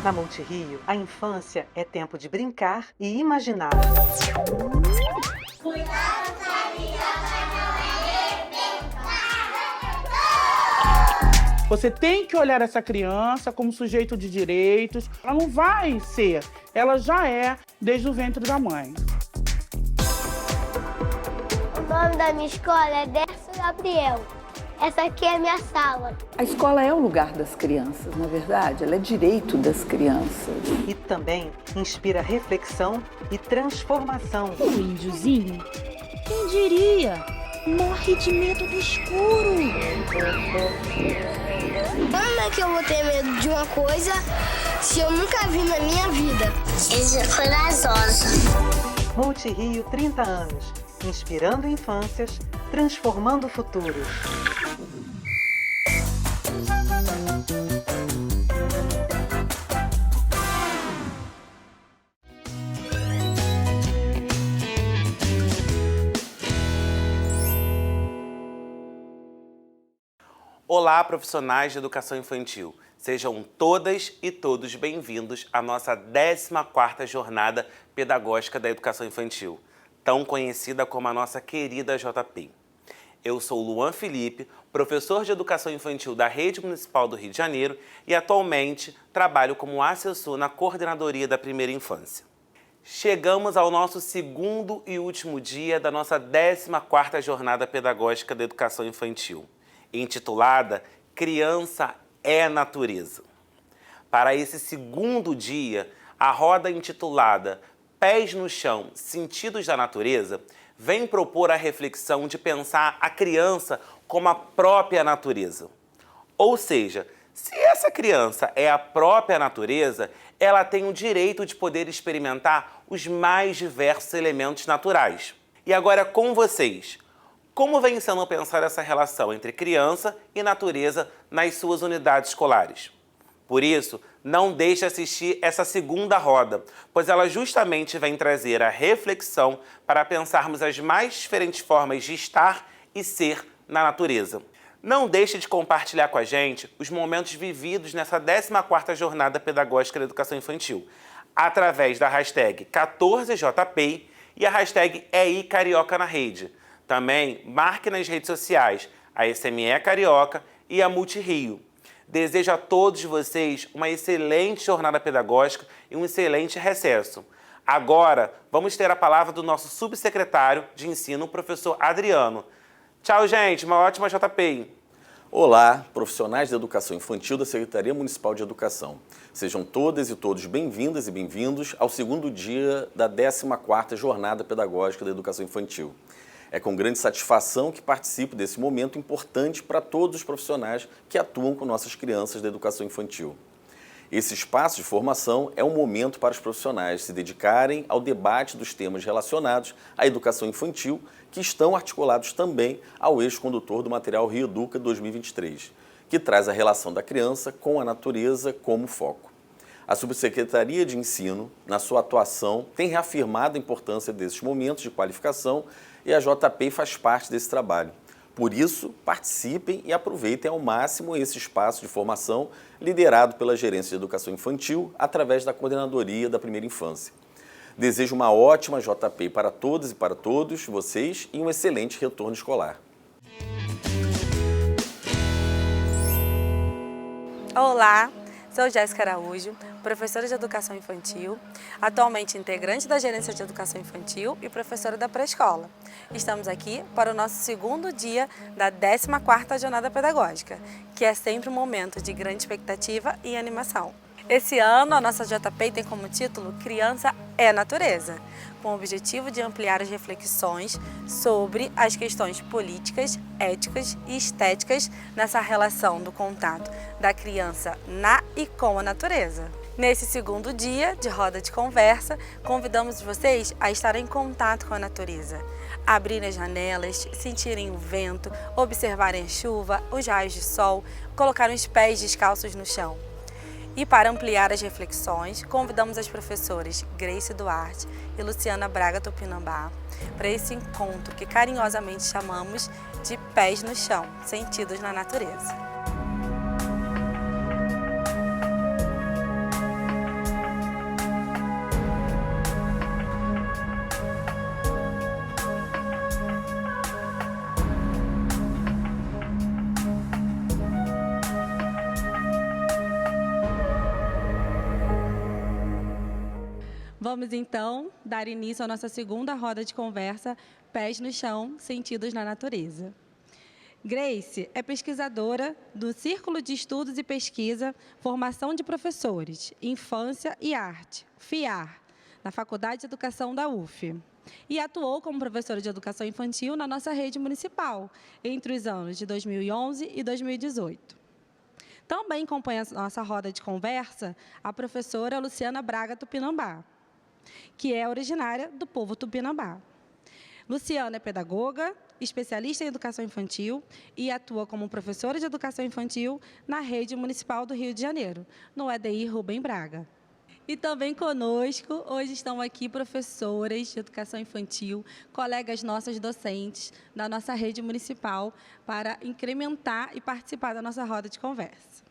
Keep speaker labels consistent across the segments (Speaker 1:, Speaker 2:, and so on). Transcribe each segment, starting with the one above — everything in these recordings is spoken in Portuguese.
Speaker 1: Na Multirio, a infância é tempo de brincar e imaginar.
Speaker 2: Cuidado, carioca, não é
Speaker 3: Você tem que olhar essa criança como sujeito de direitos. Ela não vai ser, ela já é desde o ventre da mãe.
Speaker 2: O nome da minha escola é Derso Gabriel. Essa aqui é a minha sala.
Speaker 4: A escola é o lugar das crianças, na verdade, ela é direito das crianças.
Speaker 1: E também inspira reflexão e transformação.
Speaker 5: O índiozinho, quem diria, morre de medo do escuro.
Speaker 2: Como é que eu vou ter medo de uma coisa se eu nunca vi na minha vida? Isso é corajosa.
Speaker 1: Multirio 30 anos, inspirando infâncias, transformando futuros.
Speaker 6: Olá, profissionais de educação infantil. Sejam todas e todos bem-vindos à nossa 14ª Jornada Pedagógica da Educação Infantil, tão conhecida como a nossa querida JP. Eu sou Luan Felipe, professor de Educação Infantil da Rede Municipal do Rio de Janeiro e atualmente trabalho como assessor na Coordenadoria da Primeira Infância. Chegamos ao nosso segundo e último dia da nossa 14ª Jornada Pedagógica da Educação Infantil, intitulada Criança é Natureza. Para esse segundo dia, a roda intitulada Pés no Chão, Sentidos da Natureza, vem propor a reflexão de pensar a criança como a própria natureza. Ou seja, se essa criança é a própria natureza, ela tem o direito de poder experimentar os mais diversos elementos naturais. E agora com vocês, como vem sendo pensar essa relação entre criança e natureza nas suas unidades escolares? Por isso, não deixe assistir essa segunda roda, pois ela justamente vem trazer a reflexão para pensarmos as mais diferentes formas de estar e ser na natureza. Não deixe de compartilhar com a gente os momentos vividos nessa 14ª Jornada Pedagógica da Educação Infantil, através da hashtag 14JP e a hashtag EICarioca na rede. Também marque nas redes sociais a SME Carioca e a Multirio. Desejo a todos vocês uma excelente jornada pedagógica e um excelente recesso. Agora, vamos ter a palavra do nosso subsecretário de ensino, o professor Adriano. Tchau, gente. Uma ótima JP.
Speaker 7: Olá, profissionais da educação infantil da Secretaria Municipal de Educação. Sejam todas e todos bem-vindas e bem-vindos ao segundo dia da 14ª Jornada Pedagógica da Educação Infantil. É com grande satisfação que participo desse momento importante para todos os profissionais que atuam com nossas crianças da educação infantil. Esse espaço de formação é um momento para os profissionais se dedicarem ao debate dos temas relacionados à educação infantil, que estão articulados também ao eixo condutor do material Rio Educa 2023, que traz a relação da criança com a natureza como foco. A Subsecretaria de Ensino, na sua atuação, tem reafirmado a importância desses momentos de qualificação e a JP faz parte desse trabalho. Por isso, participem e aproveitem ao máximo esse espaço de formação liderado pela Gerência de Educação Infantil através da Coordenadoria da Primeira Infância. Desejo uma ótima JP para todas e para todos vocês e um excelente retorno escolar.
Speaker 8: Olá! Sou Jéssica Araújo, professora de Educação Infantil, atualmente integrante da Gerência de Educação Infantil e professora da pré-escola. Estamos aqui para o nosso segundo dia da 14ª Jornada Pedagógica, que é sempre um momento de grande expectativa e animação. Esse ano, a nossa JP tem como título Criança é Natureza, com o objetivo de ampliar as reflexões sobre as questões políticas, éticas e estéticas nessa relação do contato da criança na e com a natureza. Nesse segundo dia de roda de conversa, convidamos vocês a estar em contato com a natureza, abrirem as janelas, sentirem o vento, observarem a chuva, os raios de sol, colocarem os pés descalços no chão. E para ampliar as reflexões, convidamos as professoras Grace Duarte e Luciana Braga Tupinambá para esse encontro que carinhosamente chamamos de Pés no Chão, Sentidos na Natureza. Vamos, então, dar início à nossa segunda roda de conversa, Pés no Chão, Sentidos na Natureza. Grace é pesquisadora do Círculo de Estudos e Pesquisa, Formação de Professores, Infância e Arte, FIAR, na Faculdade de Educação da UF. E atuou como professora de educação infantil na nossa rede municipal, entre os anos de 2011 e 2018. Também acompanha a nossa roda de conversa a professora Luciana Braga Tupinambá, que é originária do povo Tupinambá. Luciana é pedagoga, especialista em educação infantil e atua como professora de educação infantil na rede municipal do Rio de Janeiro, no EDI Rubem Braga. E também conosco, hoje estão aqui professoras de educação infantil, colegas nossas docentes da nossa rede municipal, para incrementar e participar da nossa roda de conversa.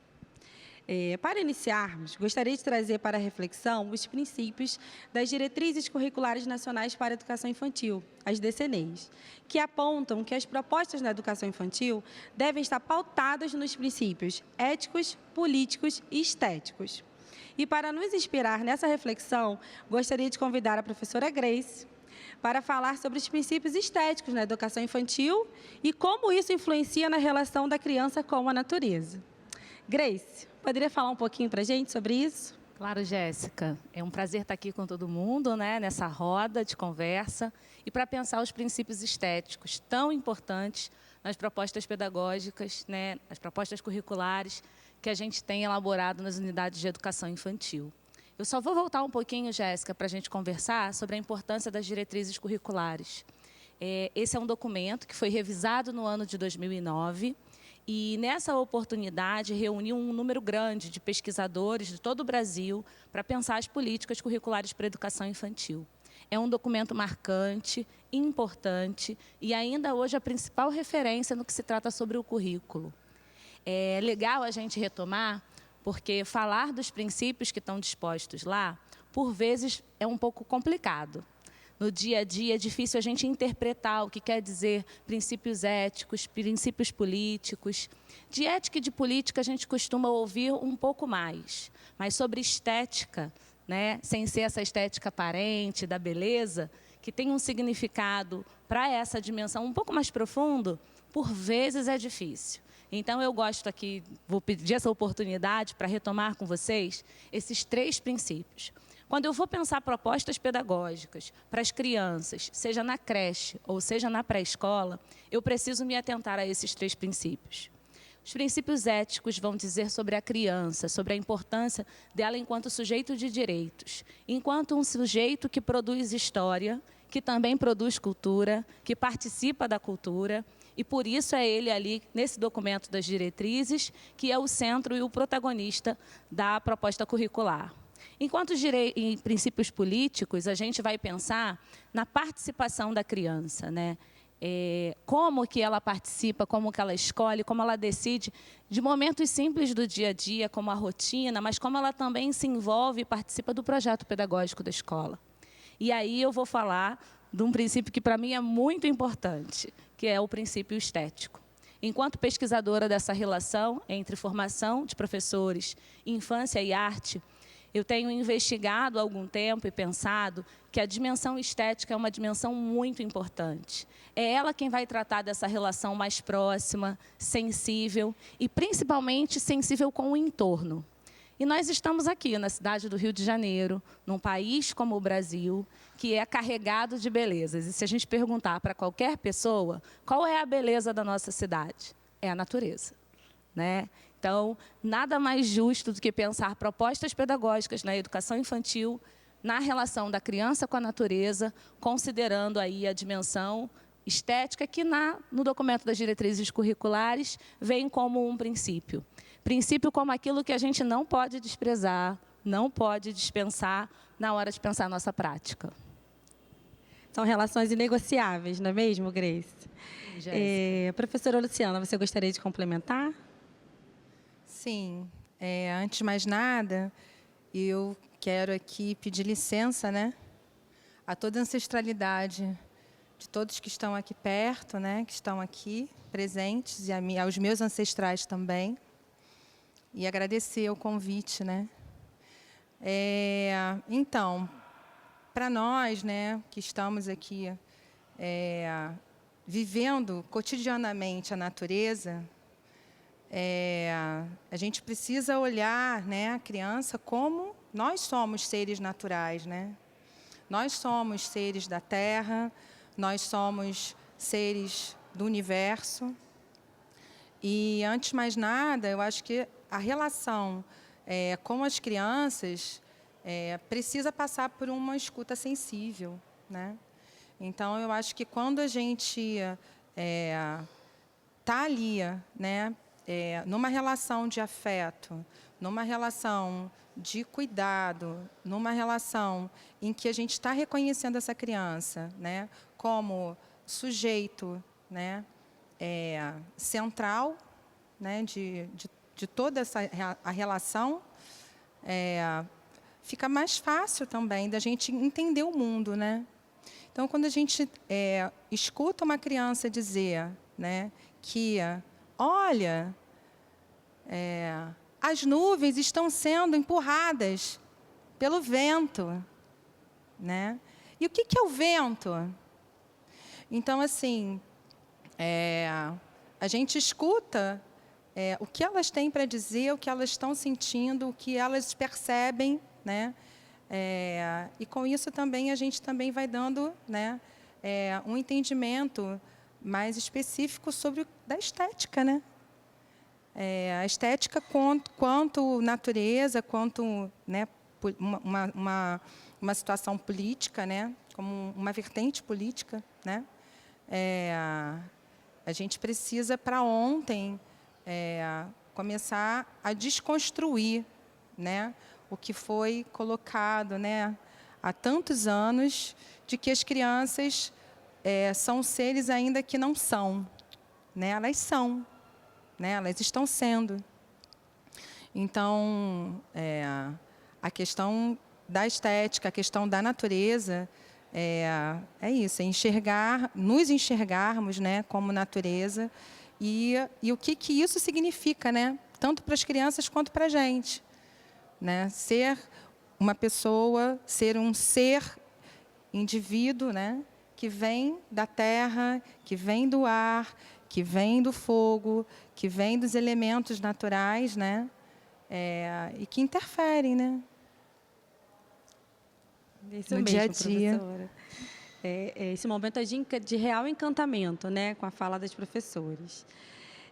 Speaker 8: Para iniciarmos, gostaria de trazer para a reflexão os princípios das Diretrizes Curriculares Nacionais para a Educação Infantil, as DCNEs, que apontam que as propostas na educação infantil devem estar pautadas nos princípios éticos, políticos e estéticos. E para nos inspirar nessa reflexão, gostaria de convidar a professora Grace para falar sobre os princípios estéticos na educação infantil e como isso influencia na relação da criança com a natureza. Grace, poderia falar um pouquinho para a gente sobre isso?
Speaker 9: Claro, Jéssica. É um prazer estar aqui com todo mundo, né, nessa roda de conversa e para pensar os princípios estéticos tão importantes nas propostas pedagógicas, né, nas propostas curriculares que a gente tem elaborado nas unidades de educação infantil. Eu só vou voltar um pouquinho, Jéssica, para a gente conversar sobre a importância das diretrizes curriculares. Esse é um documento que foi revisado no ano de 2009 e, nessa oportunidade, reuniu um número grande de pesquisadores de todo o Brasil para pensar as políticas curriculares para a educação infantil. É um documento marcante, importante e ainda hoje a principal referência no que se trata sobre o currículo. É legal a gente retomar, porque falar dos princípios que estão dispostos lá, por vezes, é um pouco complicado. No dia a dia é difícil a gente interpretar o que quer dizer princípios éticos, princípios políticos. De ética e de política a gente costuma ouvir um pouco mais, mas sobre estética, né, sem ser essa estética aparente, da beleza, que tem um significado para essa dimensão um pouco mais profundo, por vezes é difícil. Então, eu gosto aqui, vou pedir essa oportunidade para retomar com vocês esses 3 princípios. Quando eu vou pensar propostas pedagógicas para as crianças, seja na creche ou seja na pré-escola, eu preciso me atentar a esses 3 princípios. Os princípios éticos vão dizer sobre a criança, sobre a importância dela enquanto sujeito de direitos, enquanto um sujeito que produz história, que também produz cultura, que participa da cultura, e por isso é ele ali, nesse documento das diretrizes, que é o centro e o protagonista da proposta curricular. Enquanto em princípios políticos, a gente vai pensar na participação da criança, né? Como que ela participa, como que ela escolhe, como ela decide de momentos simples do dia a dia, como a rotina, mas como ela também se envolve e participa do projeto pedagógico da escola. E aí eu vou falar de um princípio que para mim é muito importante, que é o princípio estético. Enquanto pesquisadora dessa relação entre formação de professores, infância e arte, eu tenho investigado há algum tempo e pensado que a dimensão estética é uma dimensão muito importante. É ela quem vai tratar dessa relação mais próxima, sensível e principalmente sensível com o entorno. E nós estamos aqui na cidade do Rio de Janeiro, num país como o Brasil, que é carregado de belezas. E se a gente perguntar para qualquer pessoa, qual é a beleza da nossa cidade? É a natureza, né? Então, nada mais justo do que pensar propostas pedagógicas na educação infantil, na relação da criança com a natureza, considerando aí a dimensão estética que no documento das diretrizes curriculares vem como um princípio. Princípio como aquilo que a gente não pode desprezar, não pode dispensar na hora de pensar a nossa prática.
Speaker 8: São relações inegociáveis, não é mesmo, Grace? Professora Luciana, você gostaria de complementar?
Speaker 10: Sim. Antes de mais nada, eu quero aqui pedir licença, né, a toda a ancestralidade de todos que estão aqui perto, né, que estão aqui presentes, e aos meus ancestrais também, e agradecer o convite, né. Então, para nós, né, que estamos aqui vivendo cotidianamente a natureza, a gente precisa olhar, né, a criança como nós somos seres naturais, né? Nós somos seres da Terra, nós somos seres do universo. E, antes de mais nada, eu acho que a relação com as crianças precisa passar por uma escuta sensível, né? Então, eu acho que quando a gente está ali, né, numa relação de afeto, numa relação de cuidado, numa relação em que a gente está reconhecendo essa criança, né, como sujeito, né, central, né, de toda a relação, fica mais fácil também da gente entender o mundo, né? Então, quando a gente escuta uma criança dizer, né, que, olha, as nuvens estão sendo empurradas pelo vento, né? E o que é o vento? Então, assim, a gente escuta o que elas têm para dizer, o que elas estão sentindo, o que elas percebem, né? E com isso também a gente também vai dando, né, um entendimento mais específico sobre da estética, né? A estética quanto natureza, quanto, né, uma situação política, né, como uma vertente política, né? A gente precisa, para ontem, começar a desconstruir, né, o que foi colocado, né, há tantos anos, de que as crianças são seres ainda que não são, né? Elas são, né? Elas estão sendo. Então, a questão da estética, a questão da natureza, é isso, nos enxergarmos, né, como natureza, e o que isso significa, né, tanto para as crianças quanto para a gente, né? Ser uma pessoa, ser um ser, indivíduo, né, que vem da terra, que vem do ar, que vem do fogo, que vem dos elementos naturais, né, e que interferem, né,
Speaker 11: Isso
Speaker 10: no
Speaker 11: mesmo,
Speaker 10: dia a dia.
Speaker 11: professora. Esse momento é de real encantamento, né, com a fala das professoras.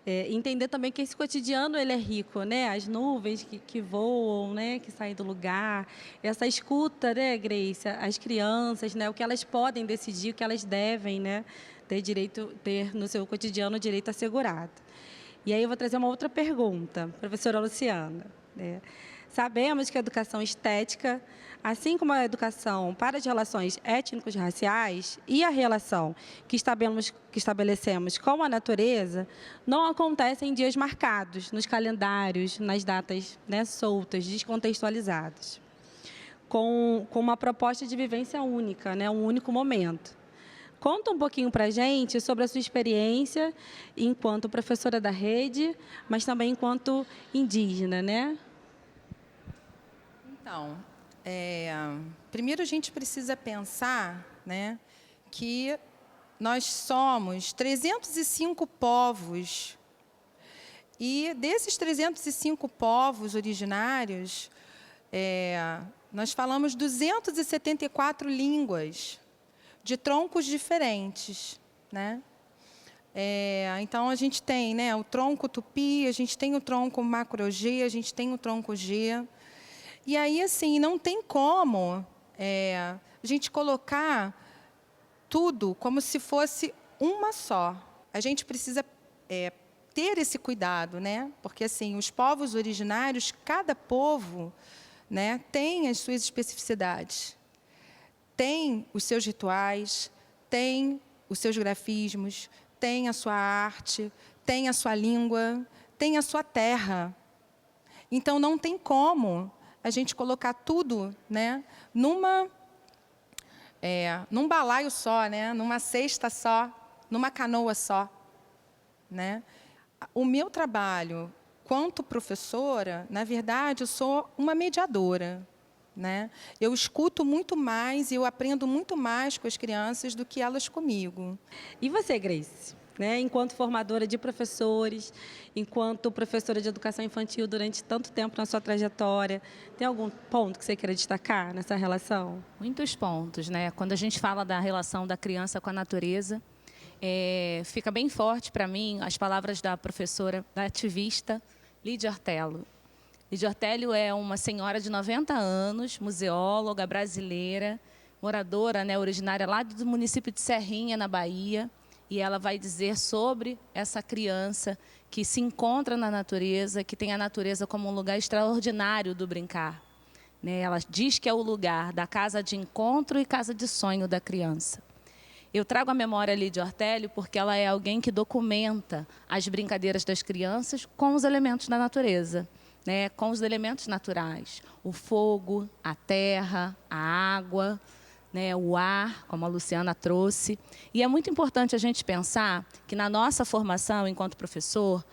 Speaker 11: Entender também que esse cotidiano ele é rico, né? As nuvens que voam, né? Que saem do lugar, essa escuta, né, Grace? As crianças, né? O que elas podem decidir, o que elas devem, né, ter no seu cotidiano o direito assegurado. E aí eu vou trazer uma outra pergunta, professora Luciana, né? Sabemos que a educação estética, assim como a educação para as relações étnico-raciais e a relação que estabelecemos com a natureza, não acontecem em dias marcados, nos calendários, nas datas, né, soltas, descontextualizadas, com uma proposta de vivência única, né, um único momento. Conta um pouquinho para a gente sobre a sua experiência enquanto professora da rede, mas também enquanto indígena, né?
Speaker 10: Então, primeiro a gente precisa pensar, né, que nós somos 305 povos, e desses 305 povos originários, nós falamos 274 línguas, de troncos diferentes, né? Então, a gente tem, né, o tronco tupi, a gente tem o tronco macro-G, a gente tem o tronco G. E aí, assim, não tem como a gente colocar tudo como se fosse uma só. A gente precisa ter esse cuidado, né? Porque, assim, os povos originários, cada povo, né, tem as suas especificidades, tem os seus rituais, tem os seus grafismos, tem a sua arte, tem a sua língua, tem a sua terra. Então, não tem como a gente colocar tudo, né, num balaio só, né, numa cesta só, numa canoa só, né? O meu trabalho, quanto professora, na verdade, eu sou uma mediadora, né? Eu escuto muito mais e eu aprendo muito mais com as crianças do que elas comigo.
Speaker 11: E você, Grace? Né, enquanto formadora de professores, enquanto professora de educação infantil durante tanto tempo na sua trajetória, tem algum ponto que você queira destacar nessa relação?
Speaker 9: Muitos pontos, né? Quando a gente fala da relação da criança com a natureza, fica bem forte para mim as palavras da professora, da ativista Lídia Ortello. Lídia Ortello é uma senhora de 90 anos, museóloga brasileira, moradora, né, originária lá do município de Serrinha, na Bahia. E ela vai dizer sobre essa criança que se encontra na natureza, que tem a natureza como um lugar extraordinário do brincar, né? Ela diz que é o lugar da casa de encontro e casa de sonho da criança. Eu trago à memória a Lídia Ortello porque ela é alguém que documenta as brincadeiras das crianças com os elementos da natureza, né? Com os elementos naturais, o fogo, a terra, a água, né, o ar, como a Luciana trouxe. E é muito importante a gente pensar que na nossa formação enquanto professor,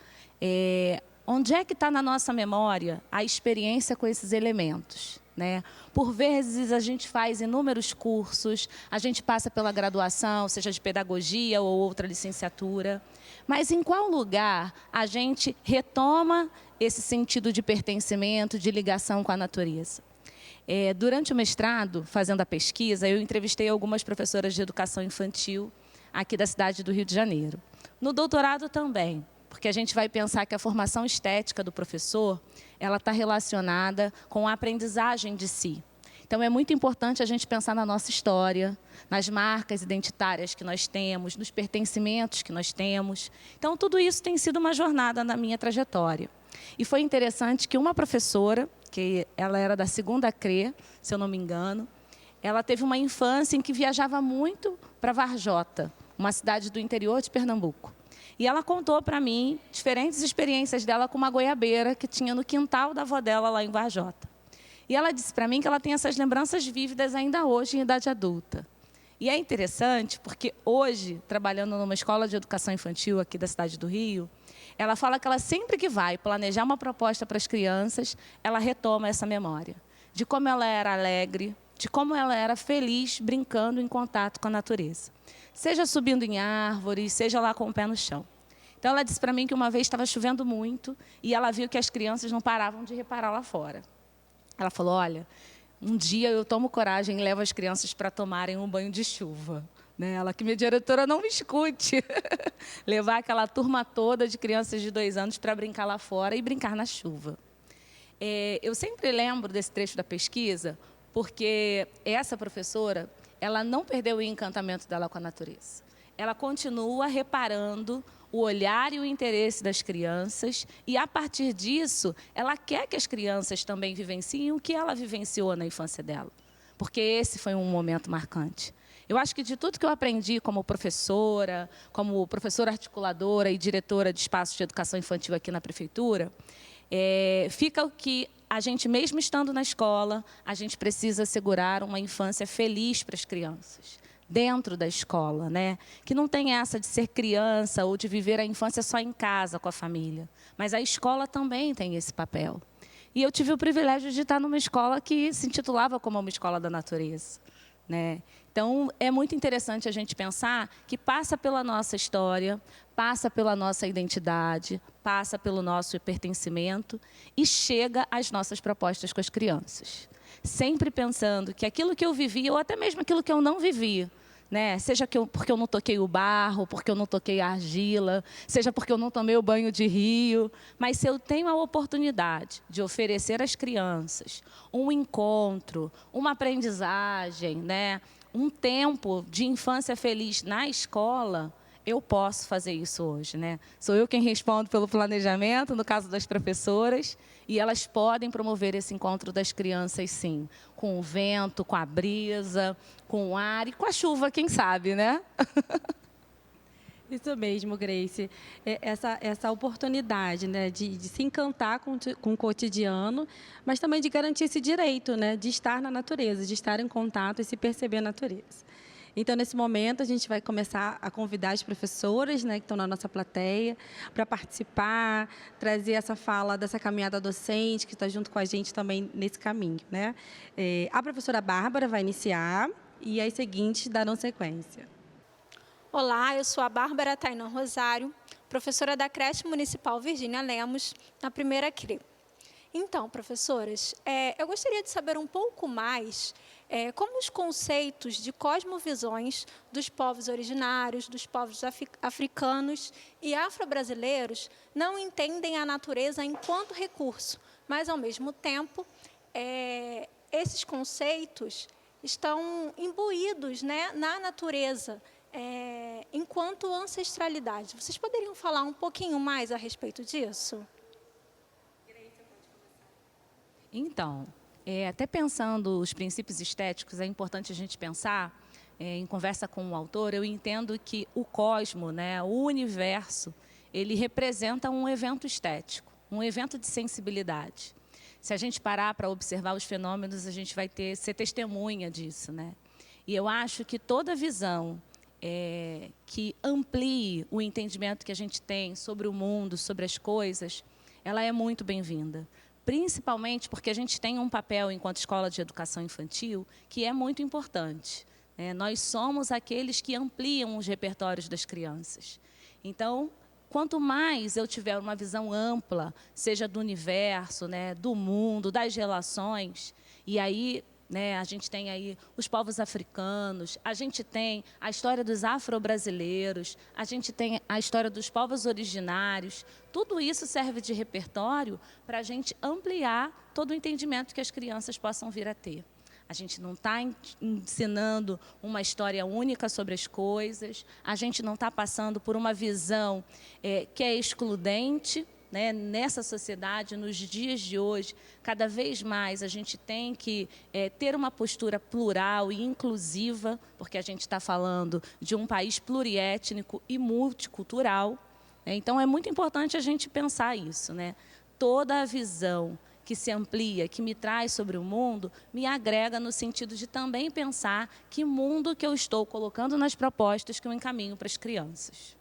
Speaker 9: onde é que está na nossa memória a experiência com esses elementos, né? Por vezes a gente faz inúmeros cursos, a gente passa pela graduação, seja de pedagogia ou outra licenciatura, mas em qual lugar a gente retoma esse sentido de pertencimento, de ligação com a natureza? Durante o mestrado, fazendo a pesquisa, eu entrevistei algumas professoras de educação infantil aqui da cidade do Rio de Janeiro. No doutorado também, porque a gente vai pensar que a formação estética do professor, ela está relacionada com a aprendizagem de si. Então, é muito importante a gente pensar na nossa história, nas marcas identitárias que nós temos, nos pertencimentos que nós temos. Então, tudo isso tem sido uma jornada na minha trajetória. E foi interessante que uma professora, que ela era da 2ª CRE, se eu não me engano, ela teve uma infância em que viajava muito para Varjota, uma cidade do interior de Pernambuco. E ela contou para mim diferentes experiências dela com uma goiabeira que tinha no quintal da avó dela lá em Varjota. E ela disse para mim que ela tem essas lembranças vívidas ainda hoje em idade adulta. E é interessante porque hoje, trabalhando numa escola de educação infantil aqui da cidade do Rio, ela fala que ela sempre que vai planejar uma proposta para as crianças, ela retoma essa memória de como ela era alegre, de como ela era feliz brincando em contato com a natureza. Seja subindo em árvores, seja lá com o pé no chão. Então, ela disse para mim que uma vez estava chovendo muito e ela viu que as crianças não paravam de reparar lá fora. Ela falou, olha, um dia eu tomo coragem e levo as crianças para tomarem um banho de chuva. Ela, que minha diretora não me escute. Levar aquela turma toda de crianças de 2 anos para brincar lá fora e brincar na chuva. Eu sempre lembro desse trecho da pesquisa, porque essa professora, ela não perdeu o encantamento dela com a natureza. Ela continua reparando o olhar e o interesse das crianças e, a partir disso, ela quer que as crianças também vivenciem o que ela vivenciou na infância dela, porque esse foi um momento marcante. Eu acho que de tudo que eu aprendi como professora articuladora e diretora de espaços de educação infantil aqui na prefeitura, fica o que a gente, mesmo estando na escola, a gente precisa assegurar uma infância feliz para as crianças, dentro da escola, né? Que não tem essa de ser criança ou de viver a infância só em casa com a família, mas a escola também tem esse papel. E eu tive o privilégio de estar numa escola que se intitulava como uma escola da natureza, né? Então, é muito interessante a gente pensar que passa pela nossa história, passa pela nossa identidade, passa pelo nosso pertencimento e chega às nossas propostas com as crianças. Sempre pensando que aquilo que eu vivi, ou até mesmo aquilo que eu não vivi, né? Seja porque eu não toquei o barro, porque eu não toquei a argila, seja porque eu não tomei o banho de rio, mas se eu tenho a oportunidade de oferecer às crianças um encontro, uma aprendizagem, né? Um tempo de infância feliz na escola, eu posso fazer isso hoje, né? Sou eu quem respondo pelo planejamento, no caso das professoras, e elas podem promover esse encontro das crianças, sim, com o vento, com a brisa, com o ar e com a chuva, quem sabe, né?
Speaker 11: Isso mesmo, Grace. Essa oportunidade, né, de se encantar com o cotidiano, mas também de garantir esse direito, né, de estar na natureza, de estar em contato e se perceber a natureza. Então, nesse momento, a gente vai começar a convidar as professoras, né, que estão na nossa plateia, para participar, trazer essa fala dessa caminhada docente, que está junto com a gente também nesse caminho, né? A professora Bárbara vai iniciar e as seguintes darão sequência.
Speaker 12: Olá, eu sou a Bárbara Tainan Rosário, professora da creche municipal Virgínia Lemos, na primeira CRE. Então, professoras, eu gostaria de saber um pouco mais como os conceitos de cosmovisões dos povos originários, dos povos africanos e afro-brasileiros não entendem a natureza enquanto recurso, mas, ao mesmo tempo, esses conceitos estão imbuídos, né, na natureza, enquanto ancestralidade. Vocês poderiam falar um pouquinho mais a respeito disso?
Speaker 9: Então, até pensando os princípios estéticos, é importante a gente pensar, em conversa com o autor, eu entendo que o cosmo, né, o universo, ele representa um evento estético, um evento de sensibilidade. Se a gente parar para observar os fenômenos, a gente vai ser testemunha disso, né? E eu acho que toda visão que amplie o entendimento que a gente tem sobre o mundo, sobre as coisas, ela é muito bem-vinda. Principalmente porque a gente tem um papel, enquanto escola de educação infantil, que é muito importante. Nós somos aqueles que ampliam os repertórios das crianças. Então, quanto mais eu tiver uma visão ampla, seja do universo, né, do mundo, das relações, e aí, né, a gente tem aí os povos africanos, a gente tem a história dos afro-brasileiros, a gente tem a história dos povos originários. Tudo isso serve de repertório para a gente ampliar todo o entendimento que as crianças possam vir a ter. A gente não está ensinando uma história única sobre as coisas, a gente não está passando por uma visão que é excludente, né? Nessa sociedade, nos dias de hoje, cada vez mais a gente tem que ter uma postura plural e inclusiva, porque a gente está falando de um país pluriétnico e multicultural. Então, é muito importante a gente pensar isso, né? Toda a visão que se amplia, que me traz sobre o mundo, me agrega no sentido de também pensar que mundo que eu estou colocando nas propostas que eu encaminho para as crianças.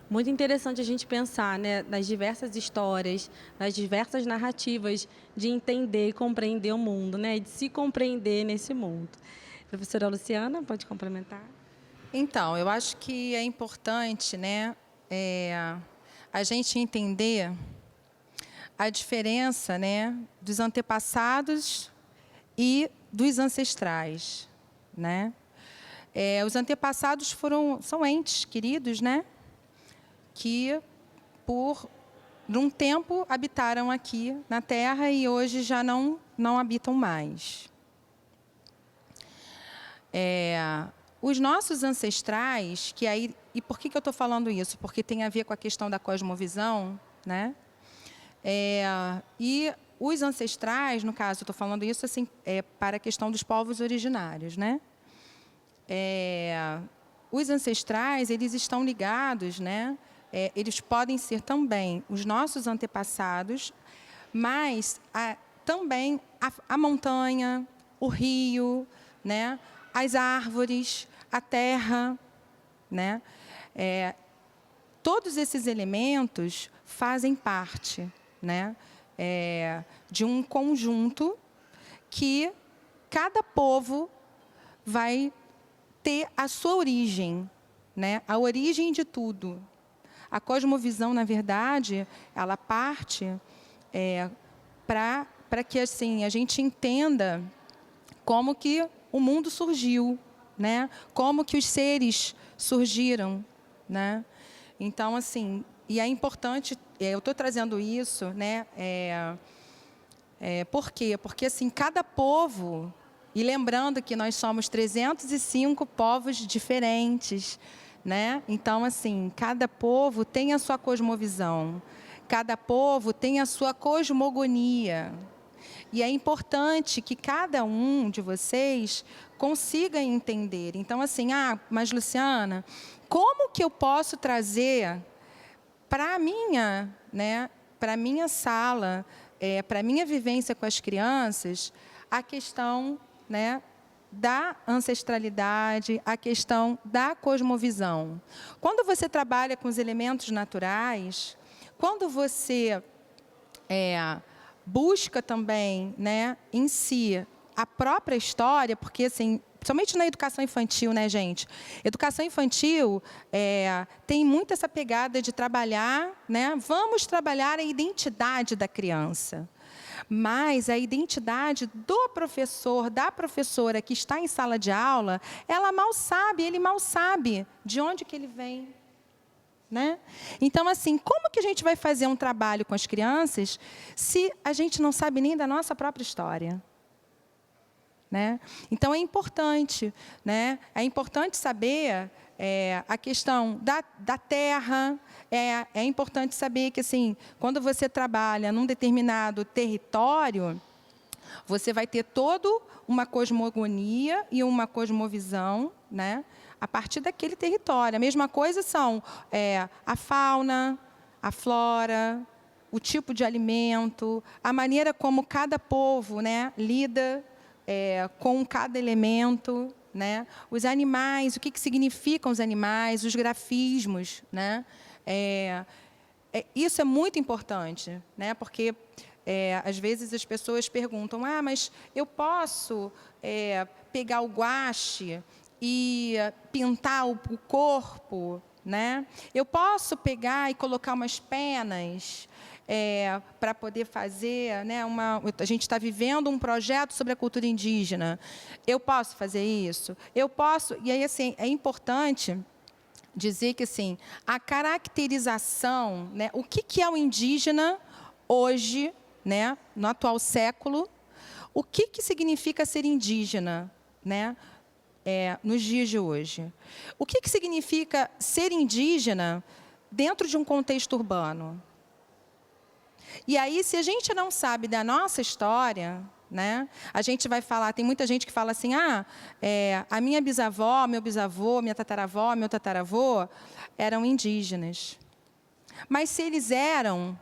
Speaker 11: Muito interessante a gente pensar, né, nas diversas histórias, nas diversas narrativas de entender e compreender o mundo, né, de se compreender nesse mundo. Professora Luciana, pode complementar?
Speaker 10: Então, eu acho que é importante, né, a gente entender a diferença, né, dos antepassados e dos ancestrais, né? Os antepassados são entes queridos, né, que por um tempo habitaram aqui na Terra e hoje já não habitam mais. Os nossos ancestrais, e por que eu estou falando isso? Porque tem a ver com a questão da cosmovisão, né? E os ancestrais, no caso, eu estou falando isso assim, para a questão dos povos originários, né? Os ancestrais, eles estão ligados, né? Eles podem ser também os nossos antepassados, mas também a montanha, o rio, né? As árvores, a terra, né? Todos esses elementos fazem parte, né? De um conjunto que cada povo vai ter a sua origem, né? A origem de tudo. A cosmovisão, na verdade, ela parte para que assim, a gente entenda como que o mundo surgiu, né? Como que os seres surgiram, né? Então, assim, e é importante, eu estou trazendo isso, né? Por quê? Porque, assim, cada povo, e lembrando que nós somos 305 povos diferentes, né? Então, assim, cada povo tem a sua cosmovisão, cada povo tem a sua cosmogonia. E é importante que cada um de vocês consiga entender. Então, assim, mas Luciana, como que eu posso trazer para a minha, né, para a minha sala, para a minha vivência com as crianças, a questão, né, da ancestralidade, a questão da cosmovisão. Quando você trabalha com os elementos naturais, quando você busca também, né, em si a própria história, porque assim, somente na educação infantil, né, gente? Educação infantil tem muito essa pegada de trabalhar, né? Vamos trabalhar a identidade da criança. Mas a identidade do professor, da professora que está em sala de aula, ele mal sabe de onde que ele vem. Né? Então, assim, como que a gente vai fazer um trabalho com as crianças se a gente não sabe nem da nossa própria história? Né? Então, é importante, né? É importante saber a questão da terra, é importante saber que, assim, quando você trabalha num determinado território, você vai ter toda uma cosmogonia e uma cosmovisão, né, a partir daquele território. A mesma coisa são a fauna, a flora, o tipo de alimento, a maneira como cada povo, né, lida com cada elemento, né? Os animais, o que significam os animais, os grafismos, né? Isso é muito importante, né? Porque às vezes as pessoas perguntam: mas eu posso pegar o guache e pintar o corpo, né? Eu posso pegar e colocar umas penas para poder fazer, né, a gente está vivendo um projeto sobre a cultura indígena. Eu posso fazer isso? Eu posso. E aí, assim, é importante dizer que, assim, a caracterização, né, o que é o indígena hoje, né, no atual século, o que significa ser indígena, né, nos dias de hoje? O que significa ser indígena dentro de um contexto urbano? E aí, se a gente não sabe da nossa história, né, a gente vai falar, tem muita gente que fala assim: a minha bisavó, meu bisavô, minha tataravó, meu tataravô eram indígenas. Mas se eles eram,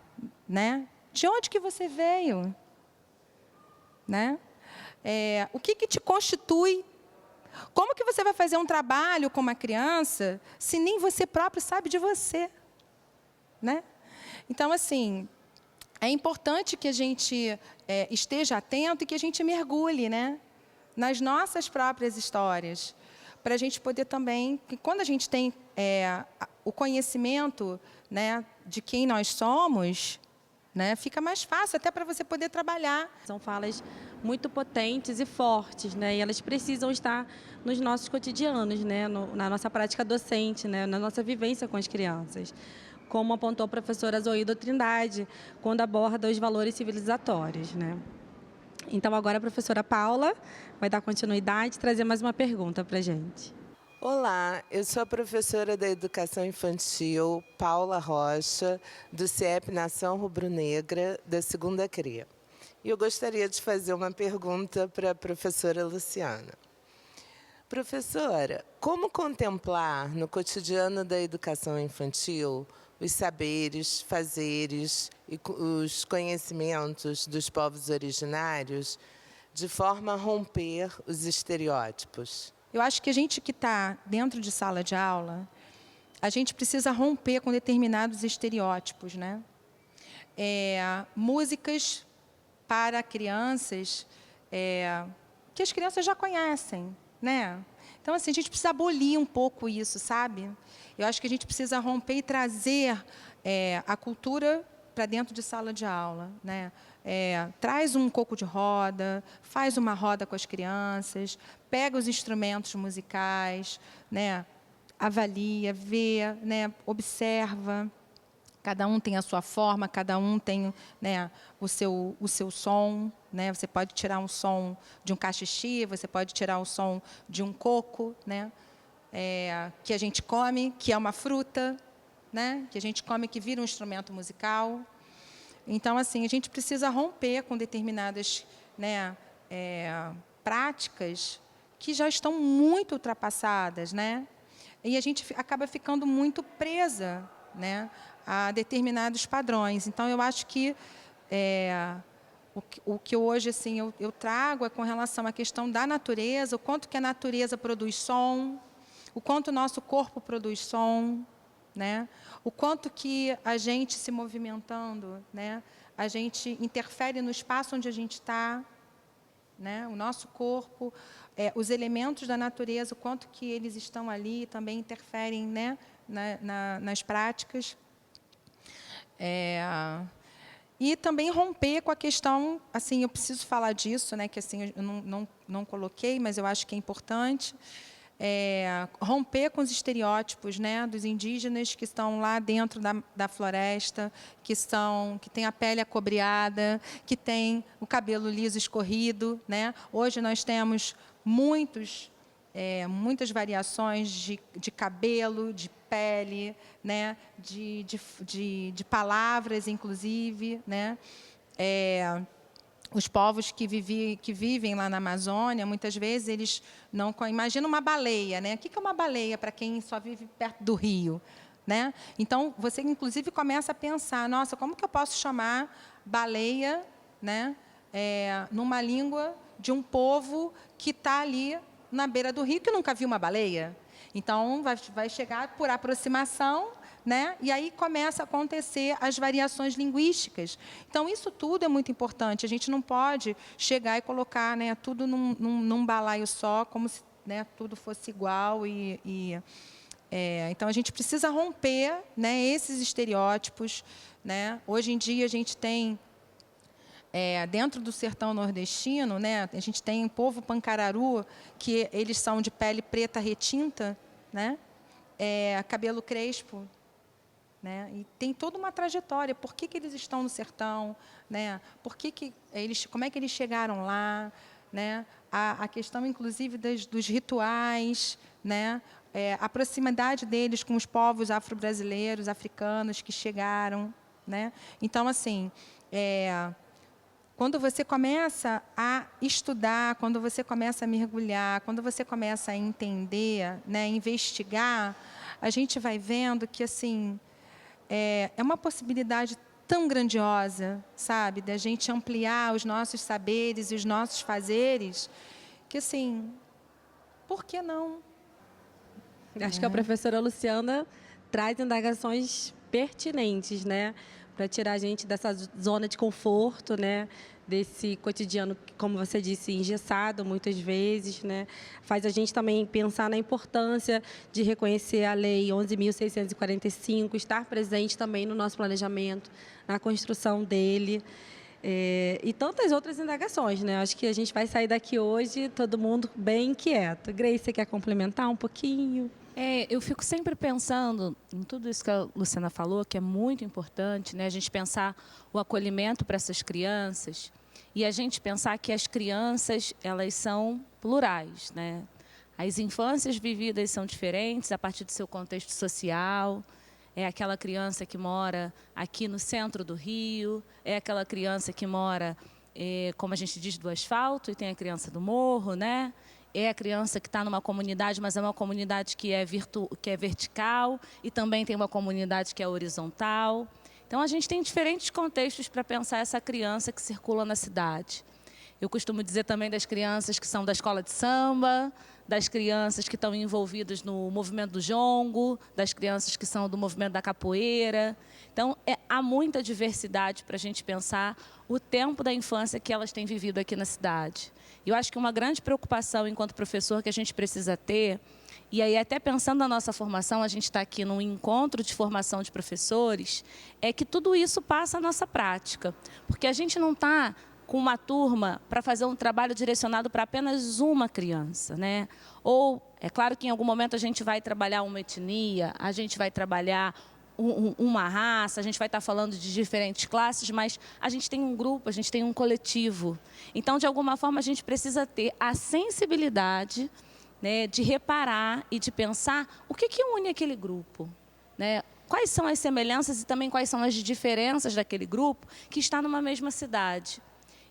Speaker 10: né, de onde que você veio? Né? O que te constitui? Como que você vai fazer um trabalho com uma criança se nem você próprio sabe de você? Né? Então, assim, é importante que a gente esteja atento e que a gente mergulhe, né, nas nossas próprias histórias, para a gente poder também, que quando a gente tem o conhecimento, né, de quem nós somos, né, fica mais fácil até para você poder trabalhar.
Speaker 11: São falas muito potentes e fortes, né, e elas precisam estar nos nossos cotidianos, né, na nossa prática docente, né, na nossa vivência com as crianças, como apontou a professora Zoída Trindade, quando aborda os valores civilizatórios, né. Então, agora a professora Paula vai dar continuidade e trazer mais uma pergunta para a gente.
Speaker 13: Olá, eu sou a professora da Educação Infantil, Paula Rocha, do CIEP Nação Rubro-Negra, da 2ª CRE. E eu gostaria de fazer uma pergunta para a professora Luciana. Professora, como contemplar no cotidiano da educação infantil os saberes, fazeres e os conhecimentos dos povos originários de forma a romper os estereótipos?
Speaker 10: Eu acho que a gente que está dentro de sala de aula, a gente precisa romper com determinados estereótipos, né? Músicas para crianças que as crianças já conhecem, né? Então, assim, a gente precisa abolir um pouco isso, sabe? Eu acho que a gente precisa romper e trazer a cultura para dentro de sala de aula, né? Traz um coco de roda, faz uma roda com as crianças, pega os instrumentos musicais, né? Avalia, vê, né? Observa. Cada um tem a sua forma, cada um tem, né, o seu som. Né? Você pode tirar um som de um cachixi, você pode tirar o som de um coco, né? Que a gente come, que é uma fruta, né? Que a gente come, que vira um instrumento musical. Então, assim, a gente precisa romper com determinadas, né, práticas que já estão muito ultrapassadas, né? E a gente acaba ficando muito presa, né, a determinados padrões. Então, eu acho que o que hoje assim, eu trago é com relação à questão da natureza, o quanto que a natureza produz som, o quanto o nosso corpo produz som, né? O quanto que a gente se movimentando, né? A gente interfere no espaço onde a gente está, né? O nosso corpo, os elementos da natureza, o quanto que eles estão ali também interferem, né? Nas práticas. E também romper com a questão, assim, eu preciso falar disso, né? Que assim eu não coloquei, mas eu acho que é importante. Romper com os estereótipos, né, dos indígenas que estão lá dentro da floresta, que têm a pele acobreada, que têm o cabelo liso escorrido, né? Hoje nós temos muitas variações de cabelo, de pele, né, de palavras, inclusive, né? Os povos que vivem lá na Amazônia, muitas vezes, eles não... Imagina uma baleia, né? O que é uma baleia para quem só vive perto do rio? Né? Então, você, inclusive, começa a pensar, nossa, como que eu posso chamar baleia, né? Numa língua de um povo que está ali na beira do rio, que nunca viu uma baleia? Então, vai chegar por aproximação, né? E aí começa a acontecer as variações linguísticas. Então, isso tudo é muito importante. A gente não pode chegar e colocar, né, tudo num balaio só, como se, né, tudo fosse igual. Então, a gente precisa romper, né, esses estereótipos. Né? Hoje em dia, a gente tem, dentro do sertão nordestino, né, a gente tem o povo pancararu, que eles são de pele preta retinta, né? Cabelo crespo. Né? E tem toda uma trajetória. Por que eles estão no sertão? Né? Como é que eles chegaram lá? Né? A questão, inclusive, dos rituais, né? A proximidade deles com os povos afro-brasileiros, africanos que chegaram. Né? Então, assim, quando você começa a estudar, quando você começa a mergulhar, quando você começa a entender, né, investigar, a gente vai vendo que, assim, é uma possibilidade tão grandiosa, sabe, da gente ampliar os nossos saberes e os nossos fazeres, que, assim, por que não?
Speaker 11: Acho que a professora Luciana traz indagações pertinentes, né, para tirar a gente dessa zona de conforto, né, desse cotidiano, como você disse, engessado muitas vezes, né? Faz a gente também pensar na importância de reconhecer a Lei 11.645, estar presente também no nosso planejamento, na construção dele, e tantas outras indagações, né? Acho que a gente vai sair daqui hoje, todo mundo bem inquieto. Grace, você quer complementar um pouquinho?
Speaker 9: Eu fico sempre pensando em tudo isso que a Luciana falou, que é muito importante, né? A gente pensar o acolhimento para essas crianças e a gente pensar que as crianças, elas são plurais, né? As infâncias vividas são diferentes a partir do seu contexto social. É aquela criança que mora aqui no centro do Rio, é aquela criança que mora, como a gente diz, do asfalto, e tem a criança do morro, né? É a criança que está numa comunidade, mas é uma comunidade que é vertical, e também tem uma comunidade que é horizontal. Então, a gente tem diferentes contextos para pensar essa criança que circula na cidade. Eu costumo dizer também das crianças que são da escola de samba, das crianças que estão envolvidas no movimento do jongo, das crianças que são do movimento da capoeira. Então, há muita diversidade para a gente pensar o tempo da infância que elas têm vivido aqui na cidade. E eu acho que uma grande preocupação enquanto professor que a gente precisa ter, e aí até pensando na nossa formação, a gente está aqui num encontro de formação de professores, é que tudo isso passa a nossa prática. Porque a gente não está com uma turma para fazer um trabalho direcionado para apenas uma criança, né? Ou, é claro que em algum momento a gente vai trabalhar uma etnia, a gente vai trabalhar uma raça, a gente vai estar falando de diferentes classes, mas a gente tem um grupo, a gente tem um coletivo. Então, de alguma forma, a gente precisa ter a sensibilidade, né, de reparar e de pensar o que une aquele grupo, né? Quais são as semelhanças e também quais são as diferenças daquele grupo que está numa mesma cidade.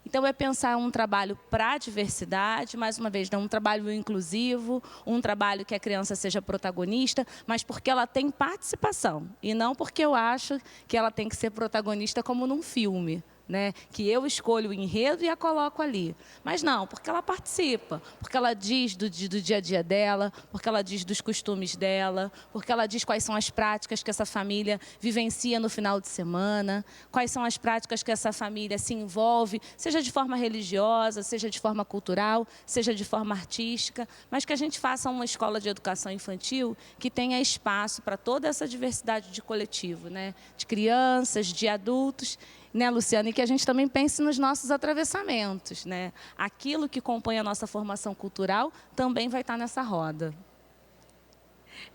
Speaker 9: Então, é pensar um trabalho para a diversidade, mais uma vez, um trabalho inclusivo, um trabalho que a criança seja protagonista, mas porque ela tem participação, e não porque eu acho que ela tem que ser protagonista como num filme, né, que eu escolho o enredo e a coloco ali. Mas não, porque ela participa, porque ela diz do dia a dia dela, porque ela diz dos costumes dela, porque ela diz quais são as práticas que essa família vivencia no final de semana, quais são as práticas que essa família se envolve, seja de forma religiosa, seja de forma cultural, seja de forma artística, mas que a gente faça uma escola de educação infantil que tenha espaço para toda essa diversidade de coletivo, né, de crianças, de adultos, né, Luciana? E que a gente também pense nos nossos atravessamentos, né? Aquilo que compõe a nossa formação cultural também vai estar nessa roda.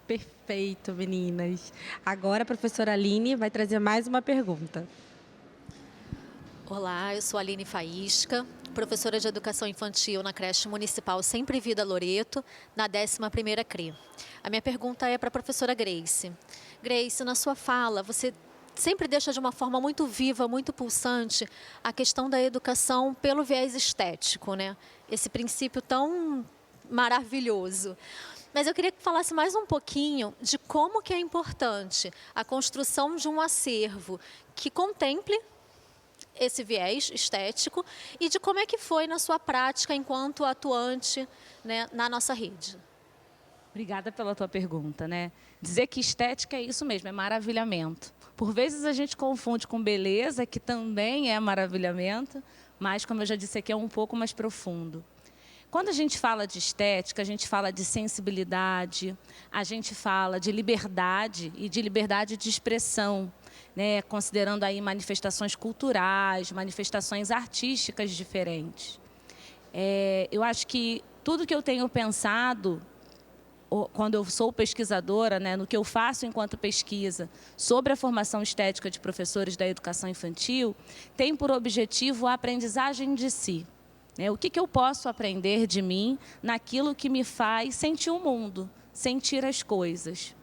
Speaker 11: Perfeito, meninas. Agora a professora Aline vai trazer mais uma pergunta.
Speaker 14: Olá, eu sou a Aline Faísca, professora de Educação Infantil na creche municipal Sempre Vida Loreto, na 11ª CRE. A minha pergunta é para a professora Grace. Grace, na sua fala, você sempre deixa de uma forma muito viva, muito pulsante, a questão da educação pelo viés estético, né? Esse princípio tão maravilhoso. Mas eu queria que falasse mais um pouquinho de como que é importante a construção de um acervo que contemple esse viés estético e de como é que foi na sua prática enquanto atuante, né, na nossa rede.
Speaker 9: Obrigada pela tua pergunta, né? Dizer que estética é isso mesmo, é maravilhamento. Por vezes a gente confunde com beleza, que também é maravilhamento, mas, como eu já disse aqui, é um pouco mais profundo. Quando a gente fala de estética, a gente fala de sensibilidade, a gente fala de liberdade e de liberdade de expressão, né? Considerando aí manifestações culturais, manifestações artísticas diferentes. Eu acho que tudo que eu tenho pensado, quando eu sou pesquisadora, né, no que eu faço enquanto pesquisa sobre a formação estética de professores da educação infantil, tem por objetivo a aprendizagem de si. Né? O que eu posso aprender de mim naquilo que me faz sentir o mundo, sentir as coisas.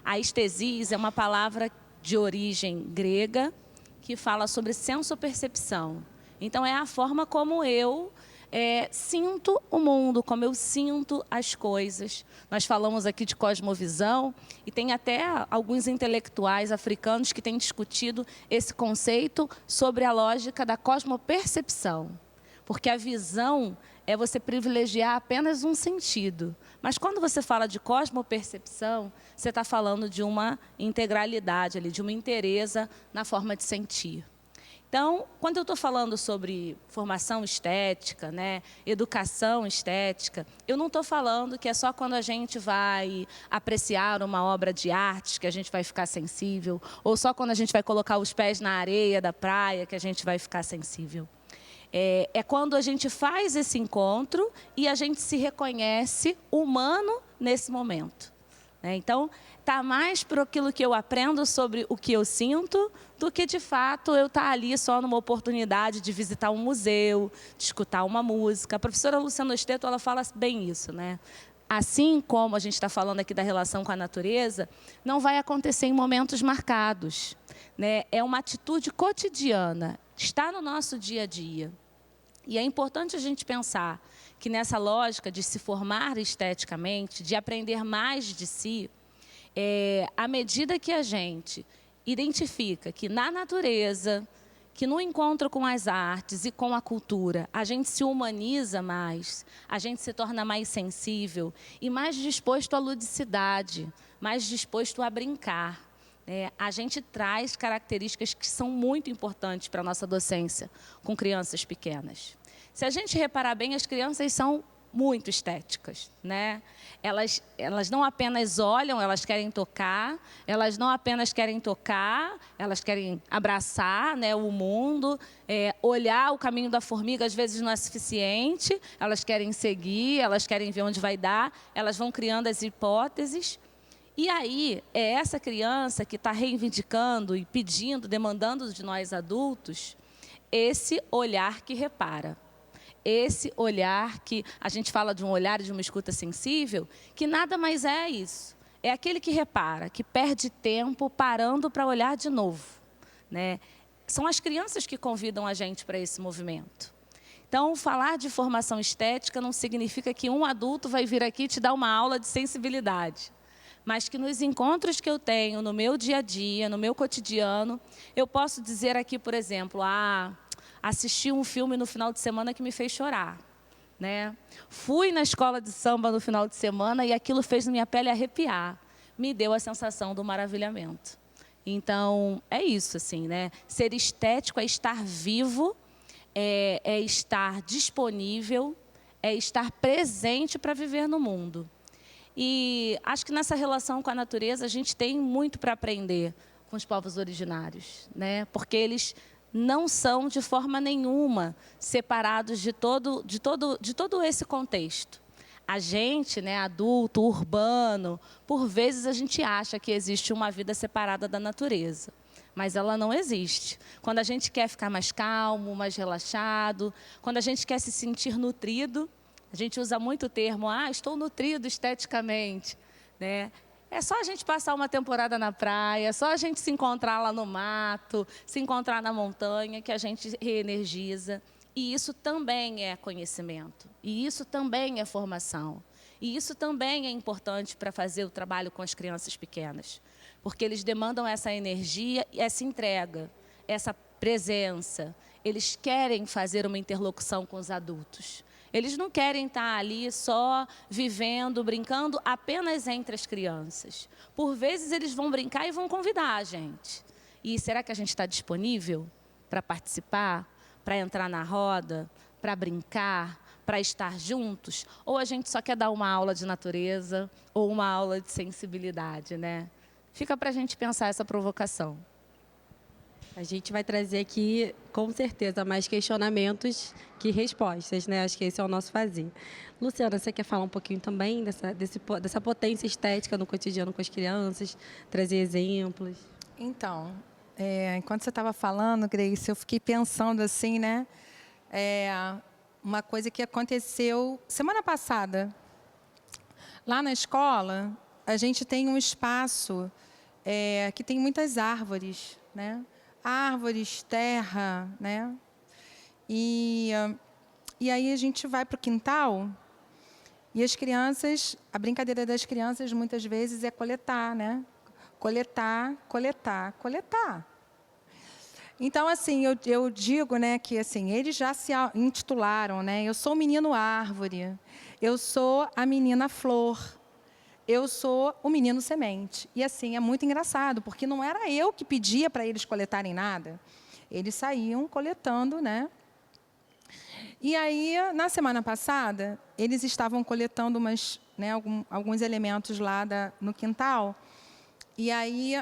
Speaker 9: A estesis é uma palavra de origem grega que fala sobre sensopercepção. Então, é a forma como eu sinto o mundo, como eu sinto as coisas. Nós falamos aqui de cosmovisão e tem até alguns intelectuais africanos que têm discutido esse conceito sobre a lógica da cosmopercepção. Porque a visão é você privilegiar apenas um sentido. Mas quando você fala de cosmopercepção, você está falando de uma integralidade, ali, de uma inteireza na forma de sentir. Então, quando eu estou falando sobre formação estética, né, educação estética, eu não estou falando que é só quando a gente vai apreciar uma obra de arte que a gente vai ficar sensível, ou só quando a gente vai colocar os pés na areia da praia que a gente vai ficar sensível. É quando a gente faz esse encontro e a gente se reconhece humano nesse momento. Então, está mais por aquilo que eu aprendo sobre o que eu sinto do que, de fato, eu estar ali só numa oportunidade de visitar um museu, de escutar uma música. A professora Luciana Osteto, ela fala bem isso, né? Assim como a gente está falando aqui da relação com a natureza, não vai acontecer em momentos marcados, né? É uma atitude cotidiana, está no nosso dia a dia. E é importante a gente pensar que nessa lógica de se formar esteticamente, de aprender mais de si, à medida que a gente identifica que na natureza, que no encontro com as artes e com a cultura, a gente se humaniza mais, a gente se torna mais sensível e mais disposto à ludicidade, mais disposto a brincar. A gente traz características que são muito importantes para a nossa docência com crianças pequenas. Se a gente reparar bem, as crianças são muito estéticas, né? Elas não apenas olham, elas querem tocar, elas não apenas querem tocar, elas querem abraçar, né, o mundo, olhar o caminho da formiga às vezes não é suficiente, elas querem seguir, elas querem ver onde vai dar, elas vão criando as hipóteses. E aí, é essa criança que está reivindicando e pedindo, demandando de nós adultos, esse olhar que repara. Esse olhar que a gente fala de um olhar e de uma escuta sensível, que nada mais é isso. É aquele que repara, que perde tempo parando para olhar de novo, né? São as crianças que convidam a gente para esse movimento. Então, falar de formação estética não significa que um adulto vai vir aqui te dar uma aula de sensibilidade. Mas que nos encontros que eu tenho no meu dia a dia, no meu cotidiano, eu posso dizer aqui, por exemplo, assisti um filme no final de semana que me fez chorar, né? Fui na escola de samba no final de semana e aquilo fez minha pele arrepiar. Me deu a sensação do maravilhamento. Então, é isso, assim, né? Ser estético é estar vivo, é estar disponível, é estar presente para viver no mundo. E acho que nessa relação com a natureza a gente tem muito para aprender com os povos originários, né? Porque eles não são de forma nenhuma separados de todo esse contexto. A gente, né, adulto, urbano, por vezes a gente acha que existe uma vida separada da natureza, mas ela não existe. Quando a gente quer ficar mais calmo, mais relaxado, quando a gente quer se sentir nutrido, a gente usa muito o termo, estou nutrido esteticamente, né? É só a gente passar uma temporada na praia, é só a gente se encontrar lá no mato, se encontrar na montanha, que a gente reenergiza. E isso também é conhecimento, e isso também é formação. E isso também é importante para fazer o trabalho com as crianças pequenas, porque eles demandam essa energia, essa entrega, essa presença. Eles querem fazer uma interlocução com os adultos. Eles não querem estar ali só vivendo, brincando apenas entre as crianças. Por vezes eles vão brincar e vão convidar a gente. E será que a gente está disponível para participar, para entrar na roda, para brincar, para estar juntos? Ou a gente só quer dar uma aula de natureza ou uma aula de sensibilidade, né? Fica para a gente pensar essa provocação.
Speaker 11: A gente vai trazer aqui, com certeza, mais questionamentos que respostas, né? Acho que esse é o nosso fazer. Luciana, você quer falar um pouquinho também dessa potência estética no cotidiano com as crianças, trazer exemplos?
Speaker 10: Então, enquanto você estava falando, Grace, eu fiquei pensando assim, né? Uma coisa que aconteceu semana passada. Lá na escola, a gente tem um espaço que tem muitas árvores, né? Árvores, terra, né? E aí a gente vai para o quintal e as crianças, a brincadeira das crianças muitas vezes é coletar, né? Coletar, coletar, coletar. Então, assim, eu digo, né, que assim, eles já se intitularam, né? Eu sou o menino árvore, eu sou a menina flor, eu sou o menino semente. E assim, é muito engraçado, porque não era eu que pedia para eles coletarem nada. Eles saíam coletando, né? E aí, na semana passada, eles estavam coletando alguns elementos lá no quintal. E aí,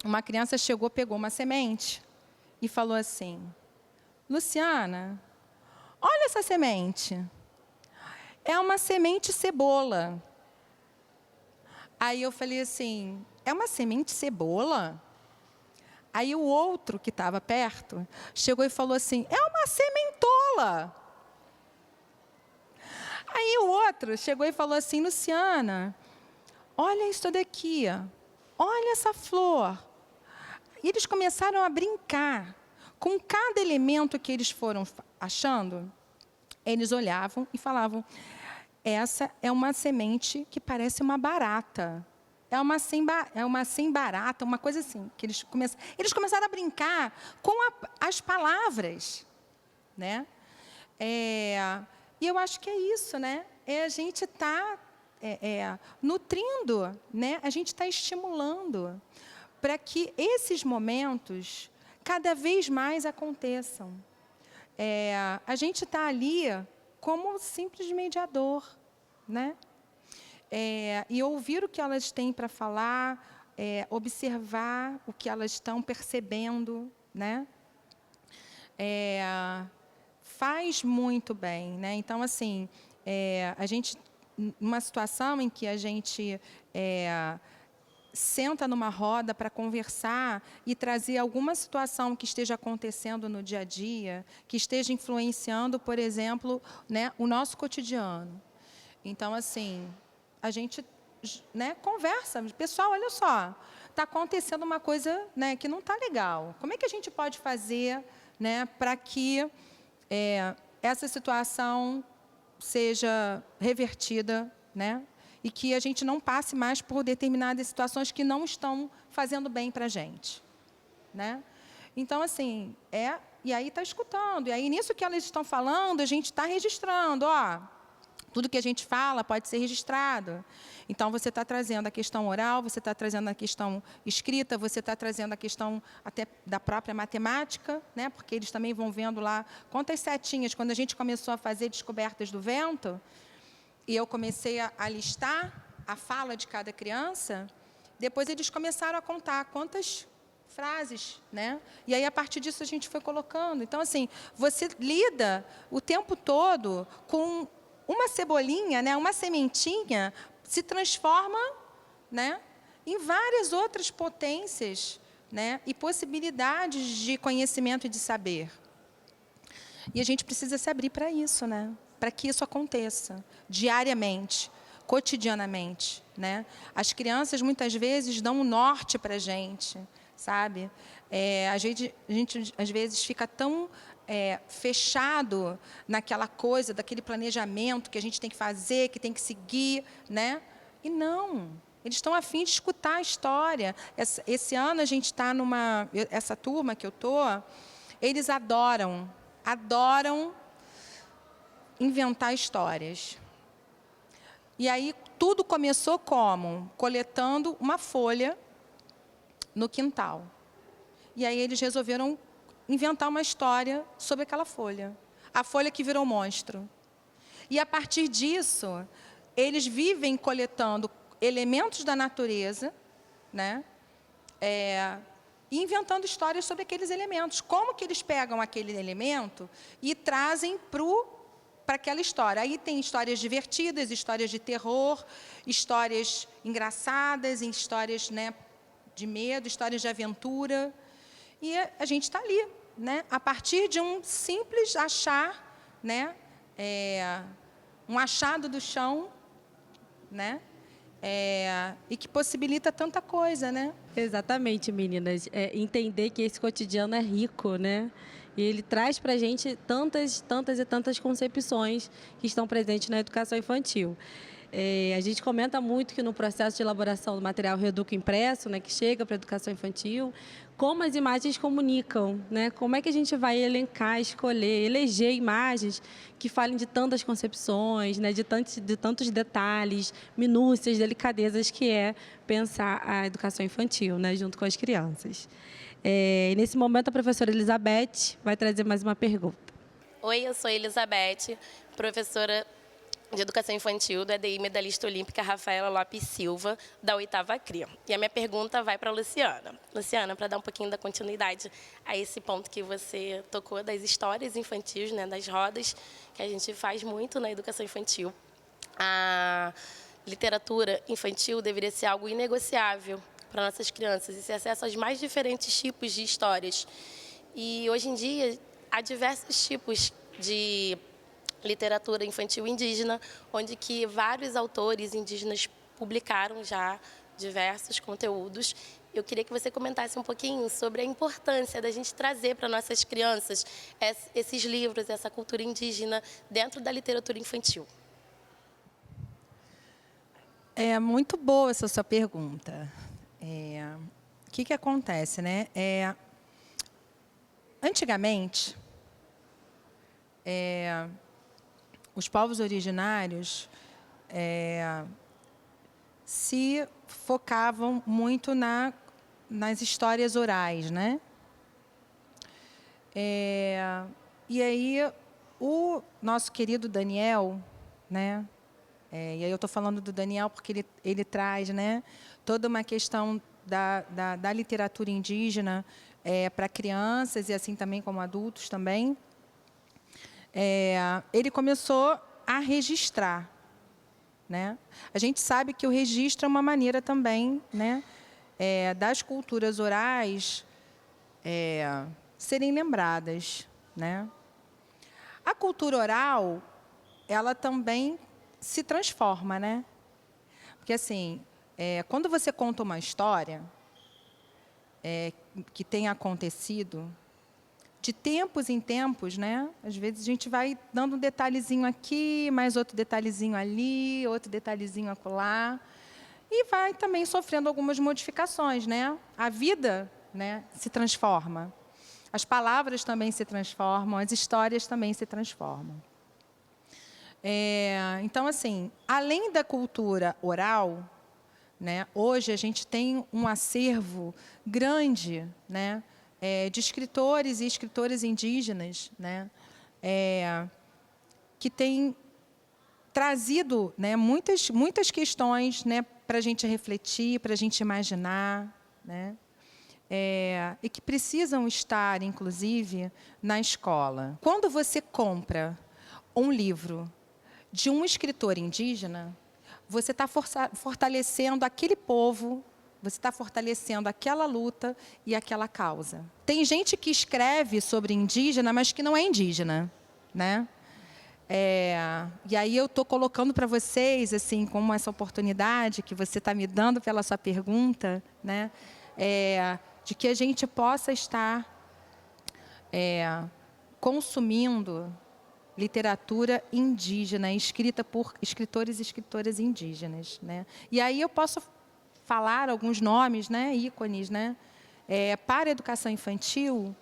Speaker 10: uma criança chegou, pegou uma semente e falou assim: Luciana, olha essa semente. É uma semente cebola. Aí eu falei assim, é uma semente cebola? Aí o outro que estava perto chegou e falou assim, é uma sementola. Aí o outro chegou e falou assim, Luciana, olha isso daqui, olha essa flor. E eles começaram a brincar com cada elemento que eles foram achando. Eles olhavam e falavam, essa é uma semente que parece uma barata. É uma sem barata, uma coisa assim. Que eles começaram a brincar com as palavras, né? E eu acho que é isso, né? A gente está nutrindo, né? A gente está estimulando para que esses momentos cada vez mais aconteçam. A gente está ali como simples mediador, né? E ouvir o que elas têm para falar, observar o que elas estão percebendo, né? Faz muito bem, né? Então, assim, a gente, numa situação em que a gente senta numa roda para conversar e trazer alguma situação que esteja acontecendo no dia a dia, que esteja influenciando, por exemplo, né, o nosso cotidiano. Então, assim, a gente, né, conversa. Pessoal, olha só, está acontecendo uma coisa, né, que não está legal. Como é que a gente pode fazer, né, para que essa situação seja revertida, né? E que a gente não passe mais por determinadas situações que não estão fazendo bem para a gente, né? Então, assim, E aí está escutando. E aí, nisso que elas estão falando, a gente está registrando. Ó, tudo que a gente fala pode ser registrado. Então, você está trazendo a questão oral, você está trazendo a questão escrita, você está trazendo a questão até da própria matemática, né? Porque eles também vão vendo lá quantas setinhas. Quando a gente começou a fazer descobertas do vento, e eu comecei a listar a fala de cada criança, depois eles começaram a contar quantas frases, né? E aí, a partir disso, a gente foi colocando. Então, assim, você lida o tempo todo com uma cebolinha, né? Uma sementinha, se transforma, né, em várias outras potências, né, e possibilidades de conhecimento e de saber. E a gente precisa se abrir para isso, né, para que isso aconteça diariamente, cotidianamente, né? As crianças muitas vezes dão um norte para a gente, sabe? A gente às vezes fica tão fechado naquela coisa, daquele planejamento que a gente tem que fazer, que tem que seguir, né? E não, eles estão a fim de escutar a história. Esse ano a gente está essa turma que eu estou, eles adoram inventar histórias. E aí tudo começou como? Coletando uma folha no quintal. E aí eles resolveram inventar uma história sobre aquela folha. A folha que virou monstro. E, a partir disso, eles vivem coletando elementos da natureza, né? E inventando histórias sobre aqueles elementos. Como que eles pegam aquele elemento e trazem para aquela história? Aí tem histórias divertidas, histórias de terror, histórias engraçadas, histórias, né, de medo, histórias de aventura. E a gente está ali, né, a partir de um simples achar, né, um achado do chão, né, e que possibilita tanta coisa, né?
Speaker 11: Exatamente, meninas. Entender que esse cotidiano é rico, né? E ele traz para a gente tantas e tantas concepções que estão presentes na educação infantil. A gente comenta muito que no processo de elaboração do material Reeduca impresso, né, que chega para a educação infantil, como as imagens comunicam, né? Como é que a gente vai elencar, escolher, eleger imagens que falem de tantas concepções, né, de tantos detalhes, minúcias, delicadezas que é pensar a educação infantil, né, junto com as crianças. E nesse momento, a professora Elizabeth vai trazer mais uma pergunta.
Speaker 15: Oi, eu sou Elizabeth, professora de Educação Infantil do EDI Medalhista Olímpica Rafaela Lopes Silva, da 8ª CRI. E a minha pergunta vai para a Luciana. Luciana, para dar um pouquinho da continuidade a esse ponto que você tocou das histórias infantis, né, das rodas, que a gente faz muito na educação infantil. A literatura infantil deveria ser algo inegociável para nossas crianças, esse acesso aos mais diferentes tipos de histórias. E, hoje em dia, há diversos tipos de literatura infantil indígena, onde que vários autores indígenas publicaram já diversos conteúdos. Eu queria que você comentasse um pouquinho sobre a importância da gente trazer para nossas crianças esses livros, essa cultura indígena dentro da literatura infantil.
Speaker 10: É muito boa essa sua pergunta. O que acontece, né? Antigamente, os povos originários se focavam muito nas histórias orais, né? E aí, o nosso querido Daniel, né? E aí eu estou falando do Daniel porque ele traz, né, toda uma questão da literatura indígena para crianças e assim também como adultos também. Ele começou a registrar, né? A gente sabe que o registro é uma maneira também, né, das culturas orais serem lembradas, né? A cultura oral, ela também se transforma, né? Porque, assim, quando você conta uma história que tenha acontecido, de tempos em tempos, né? Às vezes a gente vai dando um detalhezinho aqui, mais outro detalhezinho ali, outro detalhezinho acolá, e vai também sofrendo algumas modificações, né? A vida, né, se transforma. As palavras também se transformam, as histórias também se transformam. Então, assim, além da cultura oral, né, hoje a gente tem um acervo grande, né, de escritores e escritoras indígenas, né, que têm trazido, né, muitas questões, né, para a gente refletir, para a gente imaginar, né, e que precisam estar, inclusive, na escola. Quando você compra um livro de um escritor indígena, você está fortalecendo aquele povo, você está fortalecendo aquela luta e aquela causa. Tem gente que escreve sobre indígena, mas que não é indígena, né? E aí eu estou colocando para vocês, assim, como essa oportunidade que você está me dando pela sua pergunta, né? De que a gente possa estar consumindo literatura indígena, escrita por escritores e escritoras indígenas, né? E aí eu posso falar alguns nomes, né, ícones, né? Para a educação infantil,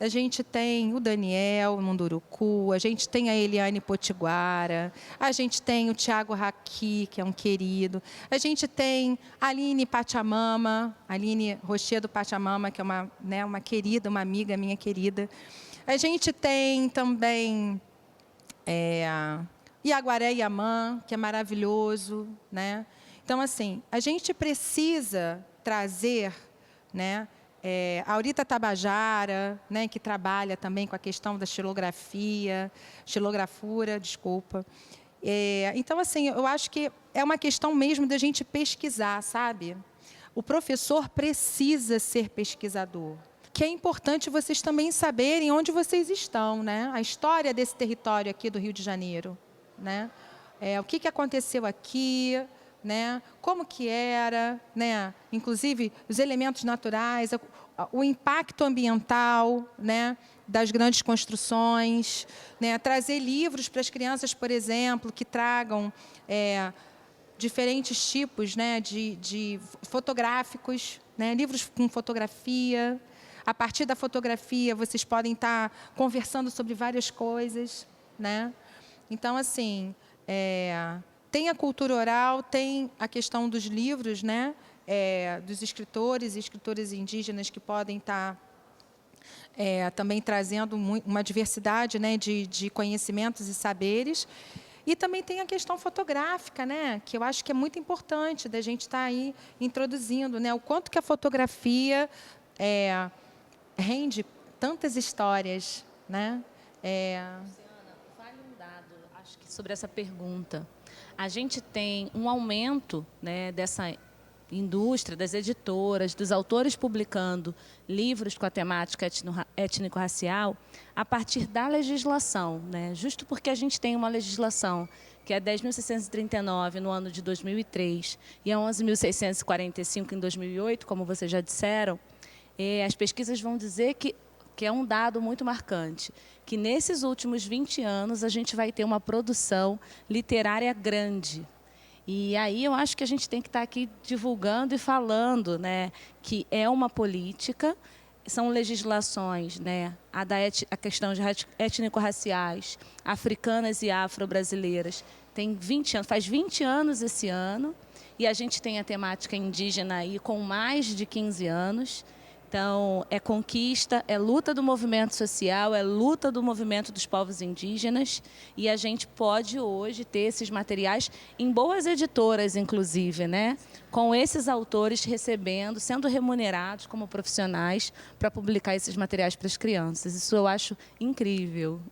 Speaker 10: a gente tem o Daniel Munduruku, a gente tem a Eliane Potiguara, a gente tem o Tiago Raqui, que é um querido, a gente tem a Aline Pachamama, Aline Rochedo Pachamama, que é uma querida, uma amiga minha querida. A gente tem também Iaguaré Yamã, que é maravilhoso, né? Então, assim, a gente precisa trazer, né, a Aurita Tabajara, né, que trabalha também com a questão da xilografura, desculpa. Então, assim, eu acho que é uma questão mesmo da gente pesquisar, sabe? O professor precisa ser pesquisador. Que é importante vocês também saberem onde vocês estão, né? A história desse território aqui do Rio de Janeiro, né? O que aconteceu aqui, né? Como que era, né? Inclusive os elementos naturais, o impacto ambiental, né, das grandes construções, né? Trazer livros para as crianças, por exemplo, que tragam diferentes tipos, né, de fotográficos, né? Livros com fotografia. A partir da fotografia, vocês podem estar conversando sobre várias coisas, né? Então, assim, tem a cultura oral, tem a questão dos livros, né? Dos escritores e escritoras indígenas que podem estar também trazendo uma diversidade, né, de conhecimentos e saberes. E também tem a questão fotográfica, né, que eu acho que é muito importante da gente estar aí introduzindo, né, o quanto que a fotografia rende tantas histórias, né?
Speaker 9: Luciana, vale um dado, acho que sobre essa pergunta. A gente tem um aumento, né, dessa indústria, das editoras, dos autores publicando livros com a temática étnico-racial a partir da legislação, né? Justo porque a gente tem uma legislação que é 10.639 no ano de 2003 e é 11.645 em 2008, como vocês já disseram. As pesquisas vão dizer que é um dado muito marcante, que nesses últimos 20 anos a gente vai ter uma produção literária grande. E aí eu acho que a gente tem que estar aqui divulgando e falando, né, que é uma política, são legislações, né, a questão de étnico-raciais, africanas e afro-brasileiras, tem 20 anos, faz 20 anos esse ano, e a gente tem a temática indígena aí com mais de 15 anos. Então, é conquista, é luta do movimento social, é luta do movimento dos povos indígenas, e a gente pode hoje ter esses materiais em boas editoras, inclusive, né? Com esses autores recebendo, sendo remunerados como profissionais para publicar esses materiais para as crianças. Isso eu acho incrível.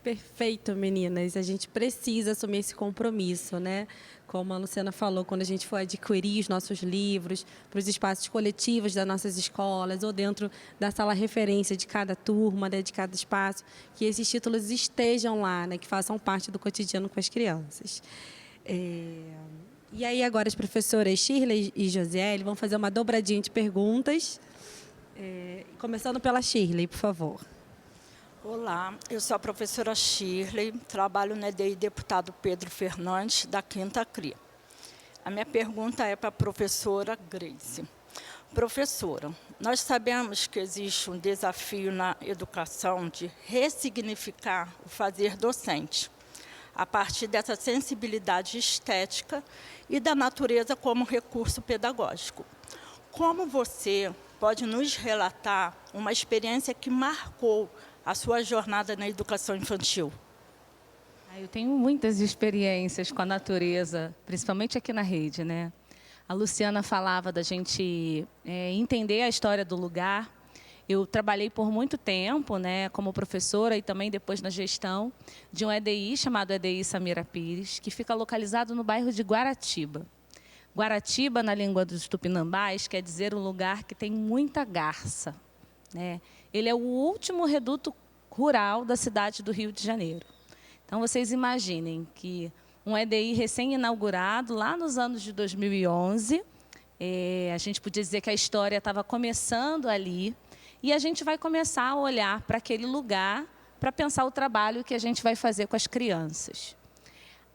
Speaker 11: Perfeito, meninas. A gente precisa assumir esse compromisso, né? Como a Luciana falou, quando a gente for adquirir os nossos livros para os espaços coletivos das nossas escolas ou dentro da sala referência de cada turma, né, de cada espaço, que esses títulos estejam lá, né, que façam parte do cotidiano com as crianças. E aí agora as professoras Shirley e Josiele vão fazer uma dobradinha de perguntas, começando pela Shirley, por favor.
Speaker 16: Olá, eu sou a professora Shirley, trabalho na EDI deputado Pedro Fernandes, da 5ª CRI. A minha pergunta é para a professora Grace. Professora, nós sabemos que existe um desafio na educação de ressignificar o fazer docente, a partir dessa sensibilidade estética e da natureza como recurso pedagógico. Como você pode nos relatar uma experiência que marcou a sua jornada na educação infantil?
Speaker 9: Eu tenho muitas experiências com a natureza, principalmente aqui na rede, né? A Luciana falava da gente entender a história do lugar. Eu trabalhei por muito tempo, né, como professora e também depois na gestão de um EDI chamado EDI Samira Pires, que fica localizado no bairro de Guaratiba. Guaratiba, na língua dos tupinambás, quer dizer um lugar que tem muita garça, né? Ele é o último reduto rural da cidade do Rio de Janeiro. Então, vocês imaginem que um EDI recém-inaugurado, lá nos anos de 2011, a gente podia dizer que a história estava começando ali, e a gente vai começar a olhar para aquele lugar para pensar o trabalho que a gente vai fazer com as crianças.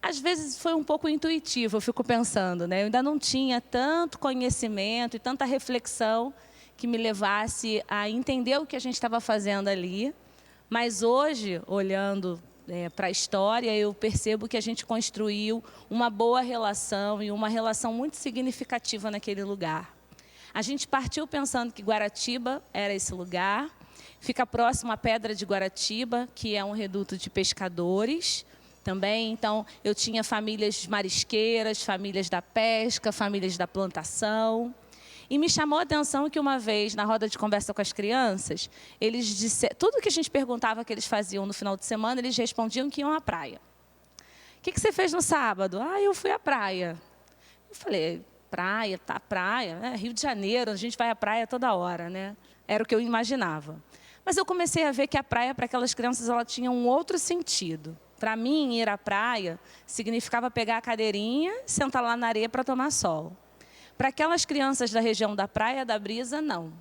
Speaker 9: Às vezes foi um pouco intuitivo, eu fico pensando, né? Eu ainda não tinha tanto conhecimento e tanta reflexão que me levasse a entender o que a gente estava fazendo ali, mas hoje, olhando para a história, eu percebo que a gente construiu uma boa relação e uma relação muito significativa naquele lugar. A gente partiu pensando que Guaratiba era esse lugar, fica próximo à Pedra de Guaratiba, que é um reduto de pescadores também. Então, eu tinha famílias marisqueiras, famílias da pesca, famílias da plantação. E me chamou a atenção que uma vez, na roda de conversa com as crianças, eles disseram, tudo que a gente perguntava que eles faziam no final de semana, eles respondiam que iam à praia. O que você fez no sábado? Eu fui à praia. Eu falei, praia, Rio de Janeiro, a gente vai à praia toda hora, né? Era o que eu imaginava. Mas eu comecei a ver que a praia, para aquelas crianças, ela tinha um outro sentido. Para mim, ir à praia significava pegar a cadeirinha e sentar lá na areia para tomar sol. Para aquelas crianças da região da Praia da Brisa, não.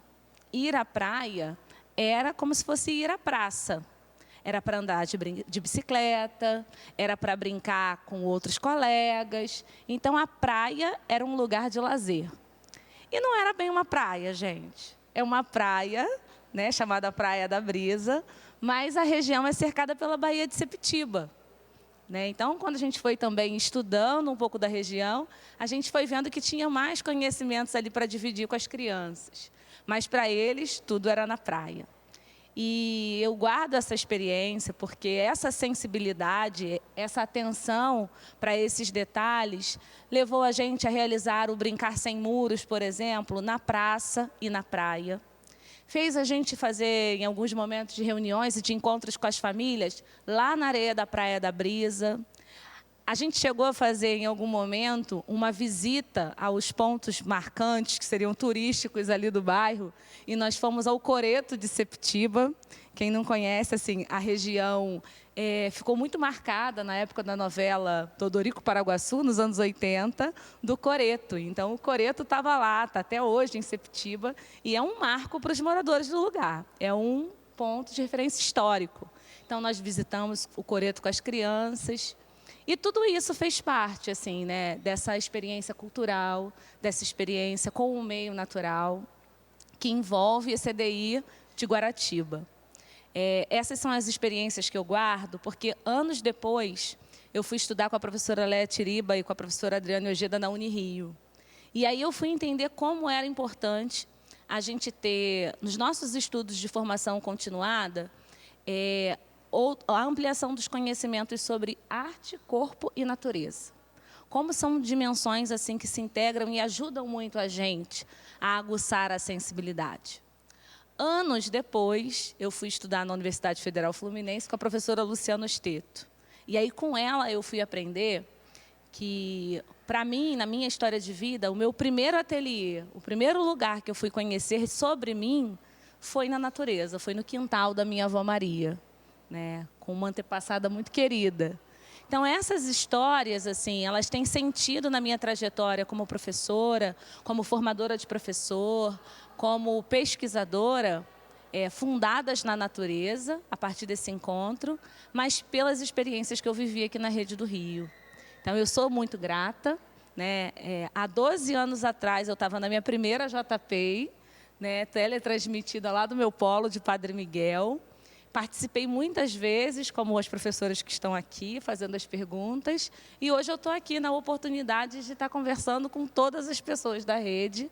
Speaker 9: Ir à praia era como se fosse ir à praça. Era para andar de bicicleta, era para brincar com outros colegas. Então, a praia era um lugar de lazer. E não era bem uma praia, gente. É uma praia, né, chamada Praia da Brisa, mas a região é cercada pela Baía de Sepetiba. Então, quando a gente foi também estudando um pouco da região, a gente foi vendo que tinha mais conhecimentos ali para dividir com as crianças. Mas, para eles, tudo era na praia. E eu guardo essa experiência porque essa sensibilidade, essa atenção para esses detalhes, levou a gente a realizar o Brincar Sem Muros, por exemplo, na praça e na praia. Fez a gente fazer, em alguns momentos de reuniões e de encontros com as famílias, lá na areia da Praia da Brisa. A gente chegou a fazer, em algum momento, uma visita aos pontos marcantes, que seriam turísticos ali do bairro, e nós fomos ao Coreto de Sepetiba. Quem não conhece, assim, a região ficou muito marcada na época da novela Todorico Paraguaçu, nos anos 80, do Coreto. Então, o Coreto estava lá, está até hoje em Sepetiba, e é um marco para os moradores do lugar. É um ponto de referência histórico. Então, nós visitamos o Coreto com as crianças. E tudo isso fez parte, assim, né, dessa experiência cultural, dessa experiência com o meio natural, que envolve esse EDI de Guaratiba. Essas são as experiências que eu guardo, porque anos depois eu fui estudar com a professora Léa Tiriba e com a professora Adriana Ojeda na Unirio. E aí eu fui entender como era importante a gente ter, nos nossos estudos de formação continuada, a ampliação dos conhecimentos sobre arte, corpo e natureza. Como são dimensões assim que se integram e ajudam muito a gente a aguçar a sensibilidade. Anos depois, eu fui estudar na Universidade Federal Fluminense com a professora Luciana Osteto. E aí, com ela, eu fui aprender que, para mim, na minha história de vida, o meu primeiro ateliê, o primeiro lugar que eu fui conhecer sobre mim, foi na natureza, foi no quintal da minha avó Maria, né, com uma antepassada muito querida. Então, essas histórias, assim, elas têm sentido na minha trajetória como professora, como formadora de professor, como pesquisadora, fundadas na natureza, a partir desse encontro, mas pelas experiências que eu vivi aqui na Rede do Rio. Então, eu sou muito grata, né? Há 12 anos atrás, eu estava na minha primeira JPEI, né, teletransmitida lá do meu polo de Padre Miguel. Participei muitas vezes, como as professoras que estão aqui, fazendo as perguntas. E hoje eu estou aqui na oportunidade de estar conversando com todas as pessoas da rede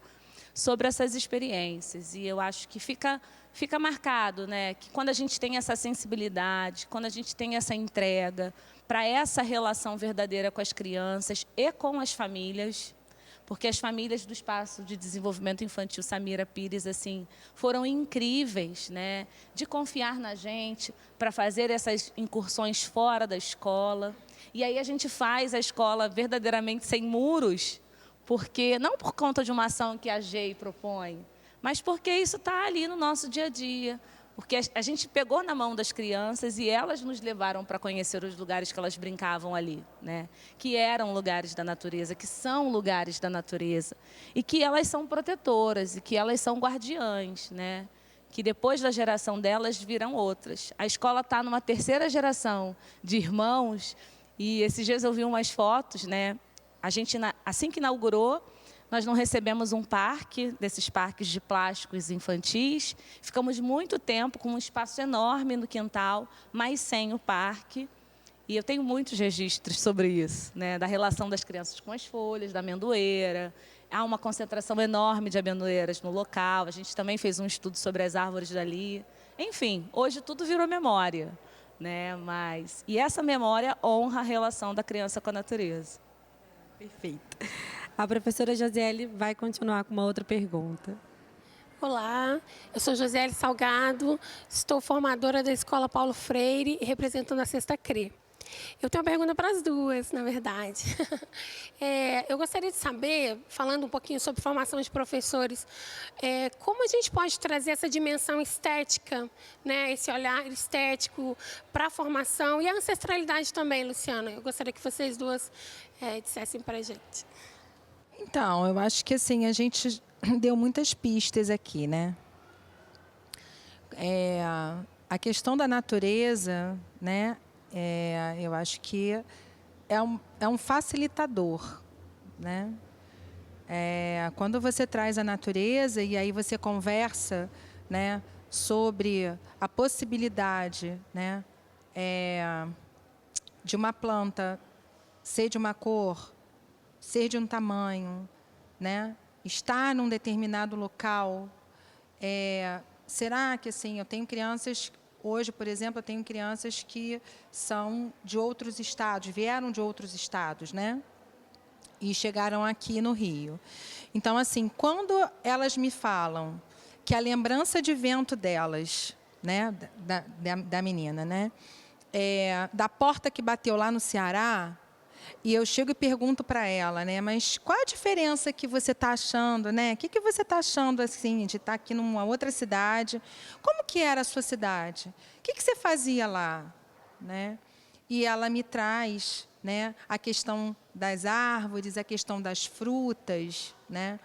Speaker 9: sobre essas experiências. E eu acho que fica marcado, né, que quando a gente tem essa sensibilidade, quando a gente tem essa entrega para essa relação verdadeira com as crianças e com as famílias, porque as famílias do Espaço de Desenvolvimento Infantil Samira Pires assim, foram incríveis, né, de confiar na gente para fazer essas incursões fora da escola. E aí a gente faz a escola verdadeiramente sem muros, porque não por conta de uma ação que a GEI propõe, mas porque isso está ali no nosso dia a dia. Porque a gente pegou na mão das crianças e elas nos levaram para conhecer os lugares que elas brincavam ali, né? Que eram lugares da natureza, que são lugares da natureza. E que elas são protetoras, e que elas são guardiãs, né? Que depois da geração delas virão outras. A escola está numa terceira geração de irmãos, e esses dias eu vi umas fotos, né? A gente, assim que inaugurou, nós não recebemos um parque, desses parques de plásticos infantis. Ficamos muito tempo com um espaço enorme no quintal, mas sem o parque. E eu tenho muitos registros sobre isso, né? Da relação das crianças com as folhas, da amendoeira. Há uma concentração enorme de amendoeiras no local. A gente também fez um estudo sobre as árvores dali. Enfim, hoje tudo virou memória, né? E essa memória honra a relação da criança com a natureza.
Speaker 17: Perfeito. A professora Josiele vai continuar com uma outra pergunta.
Speaker 18: Olá, eu sou Josiele Salgado, estou formadora da Escola Paulo Freire e representando a Sexta CRE. Eu tenho uma pergunta para as duas, na verdade. Eu gostaria de saber, falando um pouquinho sobre formação de professores, como a gente pode trazer essa dimensão estética, né, esse olhar estético para a formação e a ancestralidade também, Luciana. Eu gostaria que vocês duas dissessem para a gente.
Speaker 10: Então, eu acho que assim, a gente deu muitas pistas aqui, né? A questão da natureza, né? Eu acho que é um facilitador, né? Quando você traz a natureza e aí você conversa, né, sobre a possibilidade, né, de uma planta ser de uma cor, ser de um tamanho, né? Estar num determinado local. Será que assim, eu tenho crianças, hoje, por exemplo, eu tenho crianças que são de outros estados, vieram de outros estados, né? E chegaram aqui no Rio. Então, assim, quando elas me falam que a lembrança de vento delas, né, da menina, né, da porta que bateu lá no Ceará, e eu chego e pergunto para ela, né, mas qual a diferença que você está achando, né? O que você está achando assim de estar aqui numa outra cidade? Como que era a sua cidade? O que você fazia lá, né? E ela me traz, né, a questão das árvores, a questão das frutas, né?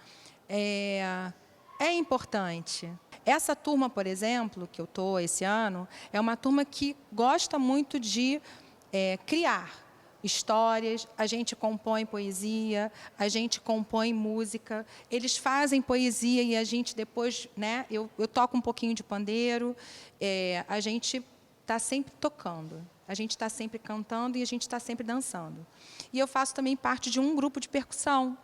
Speaker 10: É importante. Essa turma, por exemplo, que eu estou esse ano, é uma turma que gosta muito de criar histórias, a gente compõe poesia, a gente compõe música, eles fazem poesia e a gente depois, né, eu toco um pouquinho de pandeiro, a gente está sempre tocando, a gente está sempre cantando e a gente está sempre dançando. E eu faço também parte de um grupo de percussão,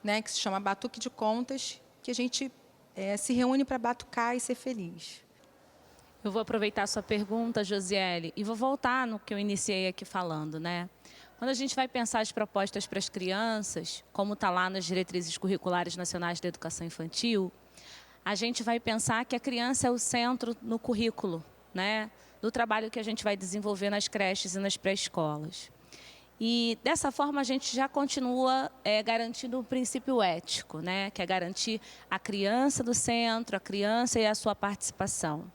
Speaker 10: né, que se chama Batuque de Contas, que a gente se reúne para batucar e ser feliz.
Speaker 9: Eu vou aproveitar a sua pergunta, Josiele, e vou voltar no que eu iniciei aqui falando, né? Quando a gente vai pensar as propostas para as crianças, como está lá nas diretrizes curriculares nacionais da educação infantil, a gente vai pensar que a criança é o centro no currículo, né? Do trabalho que a gente vai desenvolver nas creches e nas pré-escolas. E, dessa forma, a gente já continua garantindo o princípio ético, né? Que é garantir a criança do centro, a criança e a sua participação.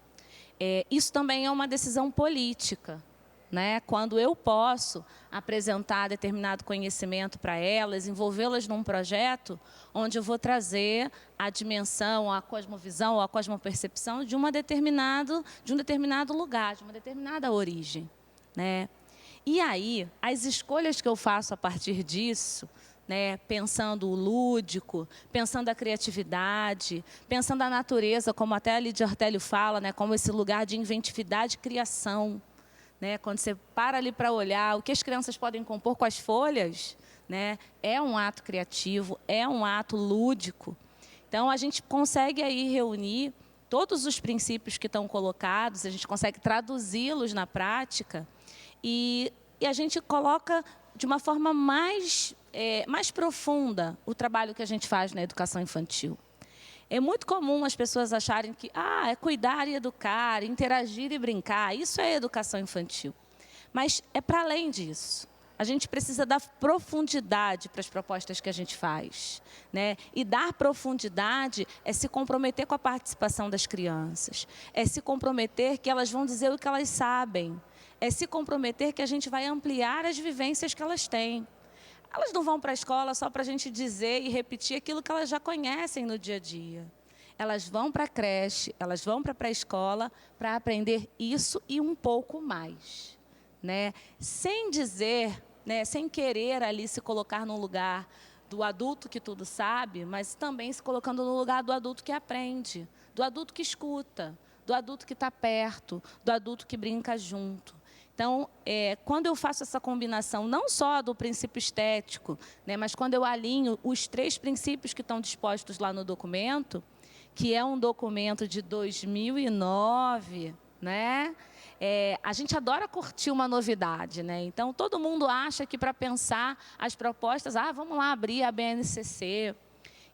Speaker 9: Isso também é uma decisão política, né? Quando eu posso apresentar determinado conhecimento para elas, envolvê-las num projeto onde eu vou trazer a dimensão, a cosmovisão, a cosmopercepção de um determinado lugar, de uma determinada origem, né? E aí, as escolhas que eu faço a partir disso, né, pensando o lúdico, pensando a criatividade, pensando a natureza, como até a Lídia Ortélio fala, né, como esse lugar de inventividade e criação. Né, quando você para ali para olhar o que as crianças podem compor com as folhas, né, é um ato criativo, é um ato lúdico. Então, a gente consegue aí reunir todos os princípios que estão colocados, a gente consegue traduzi-los na prática e a gente coloca de uma forma mais profunda o trabalho que a gente faz na educação infantil. É muito comum as pessoas acharem que é cuidar e educar, interagir e brincar, isso é educação infantil. Mas é para além disso. A gente precisa dar profundidade para as propostas que a gente faz, né? E dar profundidade é se comprometer com a participação das crianças, é se comprometer que elas vão dizer o que elas sabem, é se comprometer que a gente vai ampliar as vivências que elas têm. Elas não vão para a escola só para a gente dizer e repetir aquilo que elas já conhecem no dia a dia. Elas vão para a creche, elas vão para a pré-escola para aprender isso e um pouco mais, né? Sem dizer, né, sem querer ali se colocar no lugar do adulto que tudo sabe, mas também se colocando no lugar do adulto que aprende, do adulto que escuta, do adulto que está perto, do adulto que brinca junto. Então, quando eu faço essa combinação, não só do princípio estético, né, mas quando eu alinho os 3 princípios que estão dispostos lá no documento, que é um documento de 2009, né? A gente adora curtir uma novidade, né? Então, todo mundo acha que para pensar as propostas, vamos lá abrir a BNCC.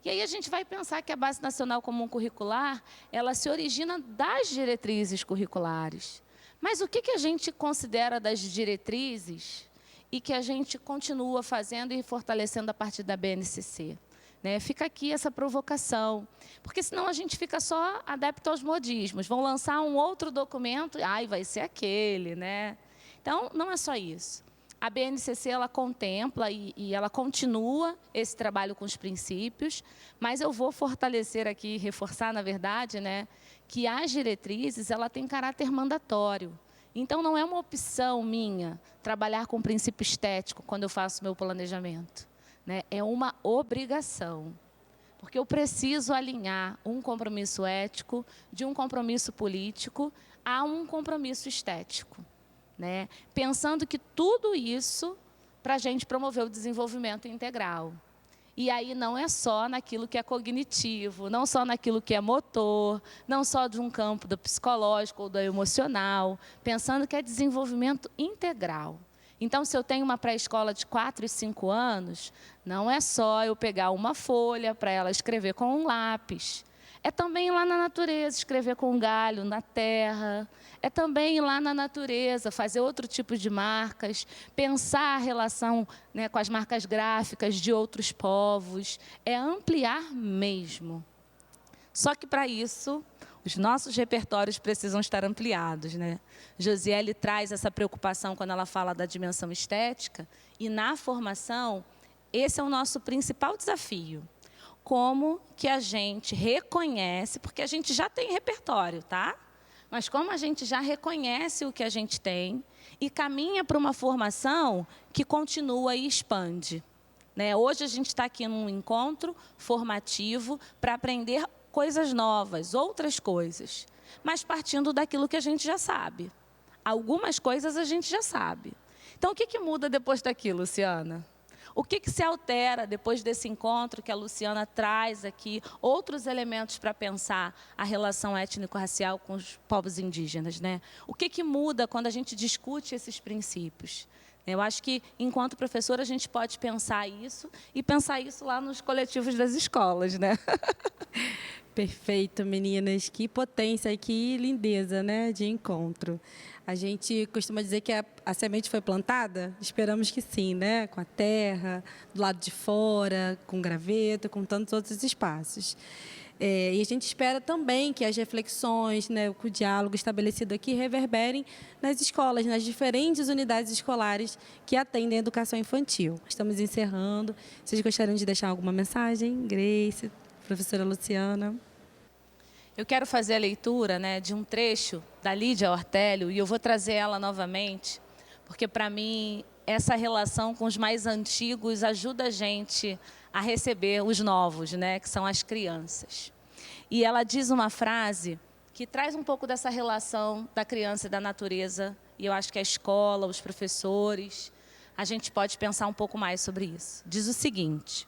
Speaker 9: E aí a gente vai pensar que a Base Nacional Comum Curricular, ela se origina das diretrizes curriculares. Mas o que a gente considera das diretrizes e que a gente continua fazendo e fortalecendo a partir da BNCC? Né? Fica aqui essa provocação, porque senão a gente fica só adepto aos modismos. Vão lançar um outro documento, vai ser aquele, né? Então, não é só isso. A BNCC, ela contempla e ela continua esse trabalho com os princípios, mas eu vou fortalecer aqui, reforçar, na verdade, né, que as diretrizes, ela tem caráter mandatório. Então, não é uma opção minha trabalhar com princípio estético quando eu faço meu planejamento. Né? É uma obrigação, porque eu preciso alinhar um compromisso ético de um compromisso político a um compromisso estético. Né? Pensando que tudo isso para a gente promover o desenvolvimento integral. E aí não é só naquilo que é cognitivo, não só naquilo que é motor, não só de um campo do psicológico ou do emocional, pensando que é desenvolvimento integral. Então, se eu tenho uma pré-escola de 4 e 5 anos, não é só eu pegar uma folha para ela escrever com um lápis. É também ir lá na natureza, escrever com um galho na terra. É também ir lá na natureza, fazer outro tipo de marcas, pensar a relação, né, com as marcas gráficas de outros povos. É ampliar mesmo. Só que, para isso, os nossos repertórios precisam estar ampliados. Né? Josiele traz essa preocupação quando ela fala da dimensão estética. E, na formação, esse é o nosso principal desafio. Como que a gente reconhece, porque a gente já tem repertório, tá? Mas como a gente já reconhece o que a gente tem e caminha para uma formação que continua e expande. Né? Hoje a gente está aqui num encontro formativo para aprender coisas novas, outras coisas, mas partindo daquilo que a gente já sabe. Algumas coisas a gente já sabe. Então, o que muda depois daquilo, Luciana? O que se altera depois desse encontro que a Luciana traz aqui, outros elementos para pensar a relação étnico-racial com os povos indígenas, né? O que muda quando a gente discute esses princípios? Eu acho que, enquanto professora, a gente pode pensar isso e pensar isso lá nos coletivos das escolas, né?
Speaker 17: Perfeito, meninas. Que potência e que lindeza, né, de encontro. A gente costuma dizer que a semente foi plantada? Esperamos que sim, né? Com a terra, do lado de fora, com graveto, com tantos outros espaços. E a gente espera também que as reflexões, né, o diálogo estabelecido aqui reverberem nas escolas, nas diferentes unidades escolares que atendem a educação infantil. Estamos encerrando. Vocês gostariam de deixar alguma mensagem? Grace, professora Luciana?
Speaker 9: Eu quero fazer a leitura, né, de um trecho da Lídia Ortélio, e eu vou trazer ela novamente, porque para mim essa relação com os mais antigos ajuda a gente a receber os novos, né, que são as crianças. E ela diz uma frase que traz um pouco dessa relação da criança e da natureza, e eu acho que a escola, os professores, a gente pode pensar um pouco mais sobre isso. Diz o seguinte: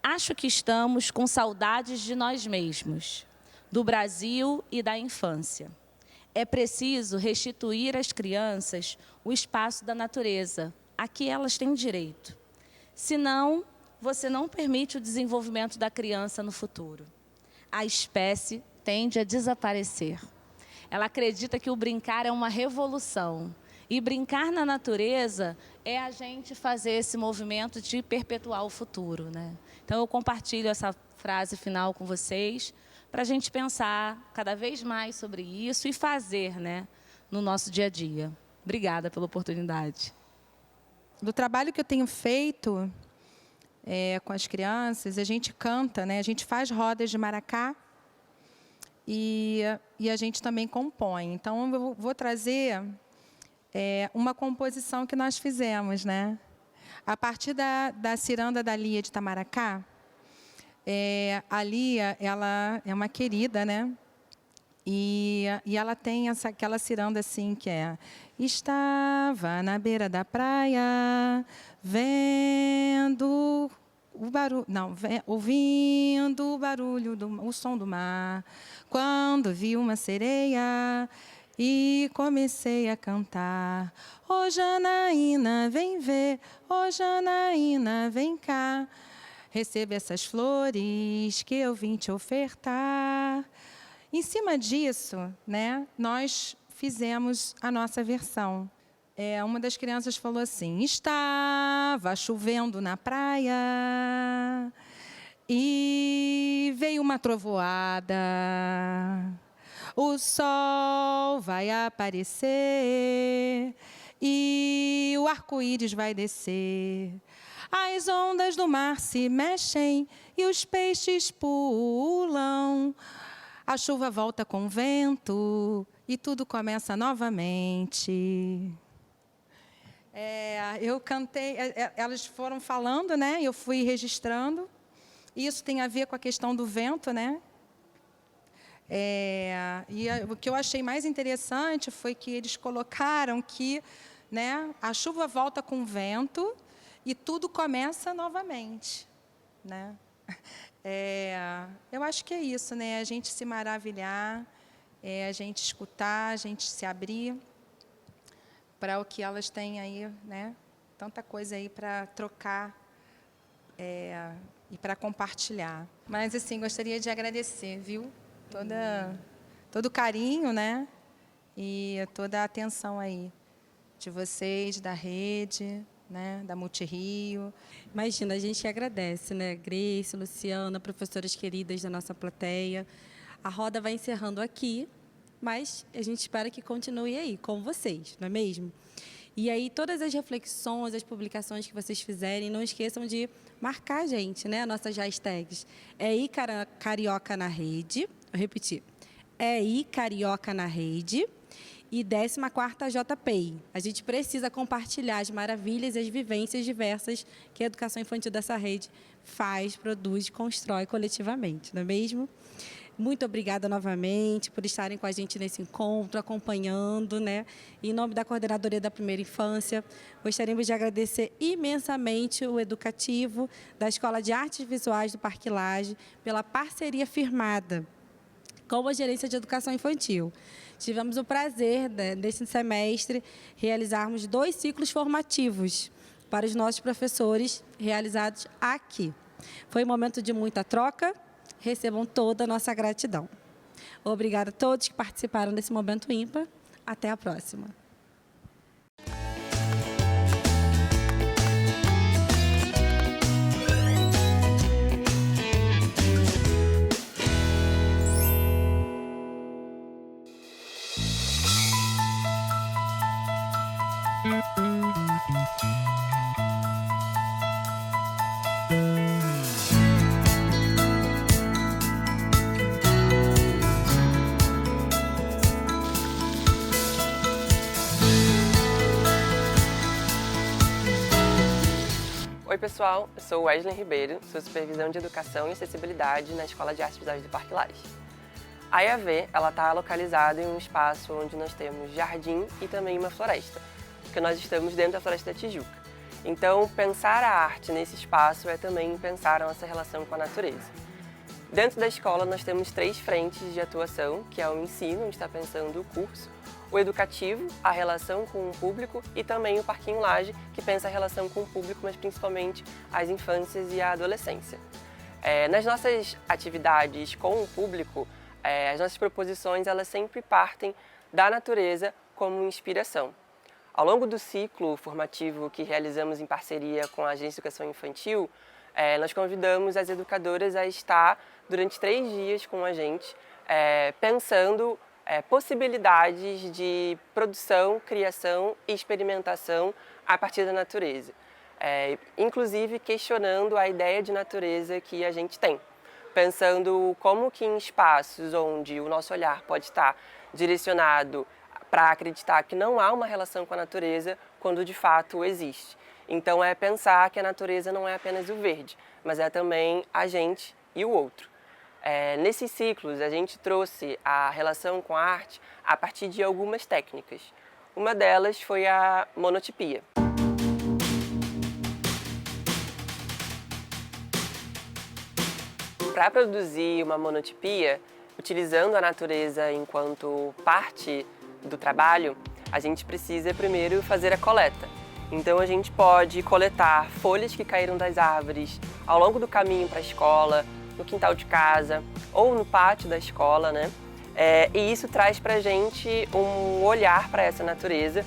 Speaker 9: acho que estamos com saudades de nós mesmos, do Brasil e da infância. É preciso restituir às crianças o espaço da natureza, a que elas têm direito. Senão, você não permite o desenvolvimento da criança no futuro. A espécie tende a desaparecer. Ela acredita que o brincar é uma revolução. E brincar na natureza é a gente fazer esse movimento de perpetuar o futuro, né? Então, eu compartilho essa frase final com vocês para a gente pensar cada vez mais sobre isso e fazer, né, no nosso dia a dia. Obrigada pela oportunidade.
Speaker 10: Do trabalho que eu tenho feito com as crianças, a gente canta, né? A gente faz rodas de maracá e a gente também compõe. Então, eu vou trazer uma composição que nós fizemos, né? A partir da ciranda da Lia de Itamaracá. A Lia, ela é uma querida, né? E ela tem aquela ciranda assim que é: estava na beira da praia, vendo o barulho, não, ouvindo o barulho, o som do mar, quando vi uma sereia e comecei a cantar. Ô Janaína, vem ver, ô Janaína, vem cá, receba essas flores que eu vim te ofertar. Em cima disso, né, nós fizemos a nossa versão. Uma das crianças falou assim: estava chovendo na praia e veio uma trovoada. O sol vai aparecer e o arco-íris vai descer. As ondas do mar se mexem e os peixes pulam. A chuva volta com vento e tudo começa novamente. Eu cantei, elas foram falando, né? Eu fui registrando. Isso tem a ver com a questão do vento, né? O que eu achei mais interessante foi que eles colocaram que, né, a chuva volta com vento e tudo começa novamente, né? Eu acho que é isso, né? A gente se maravilhar, a gente escutar, a gente se abrir para o que elas têm aí, né? Tanta coisa aí para trocar e para compartilhar. Mas, assim, gostaria de agradecer, viu? Todo o carinho, né? E toda a atenção aí de vocês, da rede, né, da Multirio.
Speaker 17: Imagina, a gente agradece, né? Grace, Luciana, professoras queridas da nossa plateia. A roda vai encerrando aqui, mas a gente espera que continue aí, com vocês, não é mesmo? E aí, todas as reflexões, as publicações que vocês fizerem, não esqueçam de marcar a gente, né? Nossas hashtags. Carioca na rede. Vou repetir. Carioca na rede. E 14ª JPI. A gente precisa compartilhar as maravilhas e as vivências diversas que a educação infantil dessa rede faz, produz, constrói coletivamente, não é mesmo? Muito obrigada novamente por estarem com a gente nesse encontro, acompanhando, né? Em nome da Coordenadoria da Primeira Infância, gostaríamos de agradecer imensamente o Educativo da Escola de Artes Visuais do Parque Lage pela parceria firmada com a Gerência de Educação Infantil. Tivemos o prazer, neste semestre, realizarmos 2 ciclos formativos para os nossos professores realizados aqui. Foi um momento de muita troca. Recebam toda a nossa gratidão. Obrigada a todos que participaram desse momento ímpar. Até a próxima.
Speaker 19: Oi pessoal, eu sou Wesley Ribeiro, sou supervisão de educação e acessibilidade na Escola de Artes Visuais do Parque Lage. A EAV está localizada em um espaço onde nós temos jardim e também uma floresta, porque nós estamos dentro da Floresta da Tijuca. Então, pensar a arte nesse espaço é também pensar a nossa relação com a natureza. Dentro da escola nós temos 3 frentes de atuação, que é o ensino, onde está pensando o curso, o educativo, a relação com o público e também o Parquinho Lage, que pensa a relação com o público, mas principalmente as infâncias e a adolescência. Nas nossas atividades com o público, as nossas proposições elas sempre partem da natureza como inspiração. Ao longo do ciclo formativo que realizamos em parceria com a Agência de Educação Infantil, nós convidamos as educadoras a estar durante 3 dias com a gente, pensando possibilidades de produção, criação e experimentação a partir da natureza. Inclusive questionando a ideia de natureza que a gente tem. Pensando como que em espaços onde o nosso olhar pode estar direcionado para acreditar que não há uma relação com a natureza, quando de fato existe. Então é pensar que a natureza não é apenas o verde, mas é também a gente e o outro. Nesses ciclos, a gente trouxe a relação com a arte a partir de algumas técnicas. Uma delas foi a monotipia. Para produzir uma monotipia, utilizando a natureza enquanto parte do trabalho, a gente precisa primeiro fazer a coleta. Então a gente pode coletar folhas que caíram das árvores ao longo do caminho para a escola, no quintal de casa ou no pátio da escola, né? E isso traz para a gente um olhar para essa natureza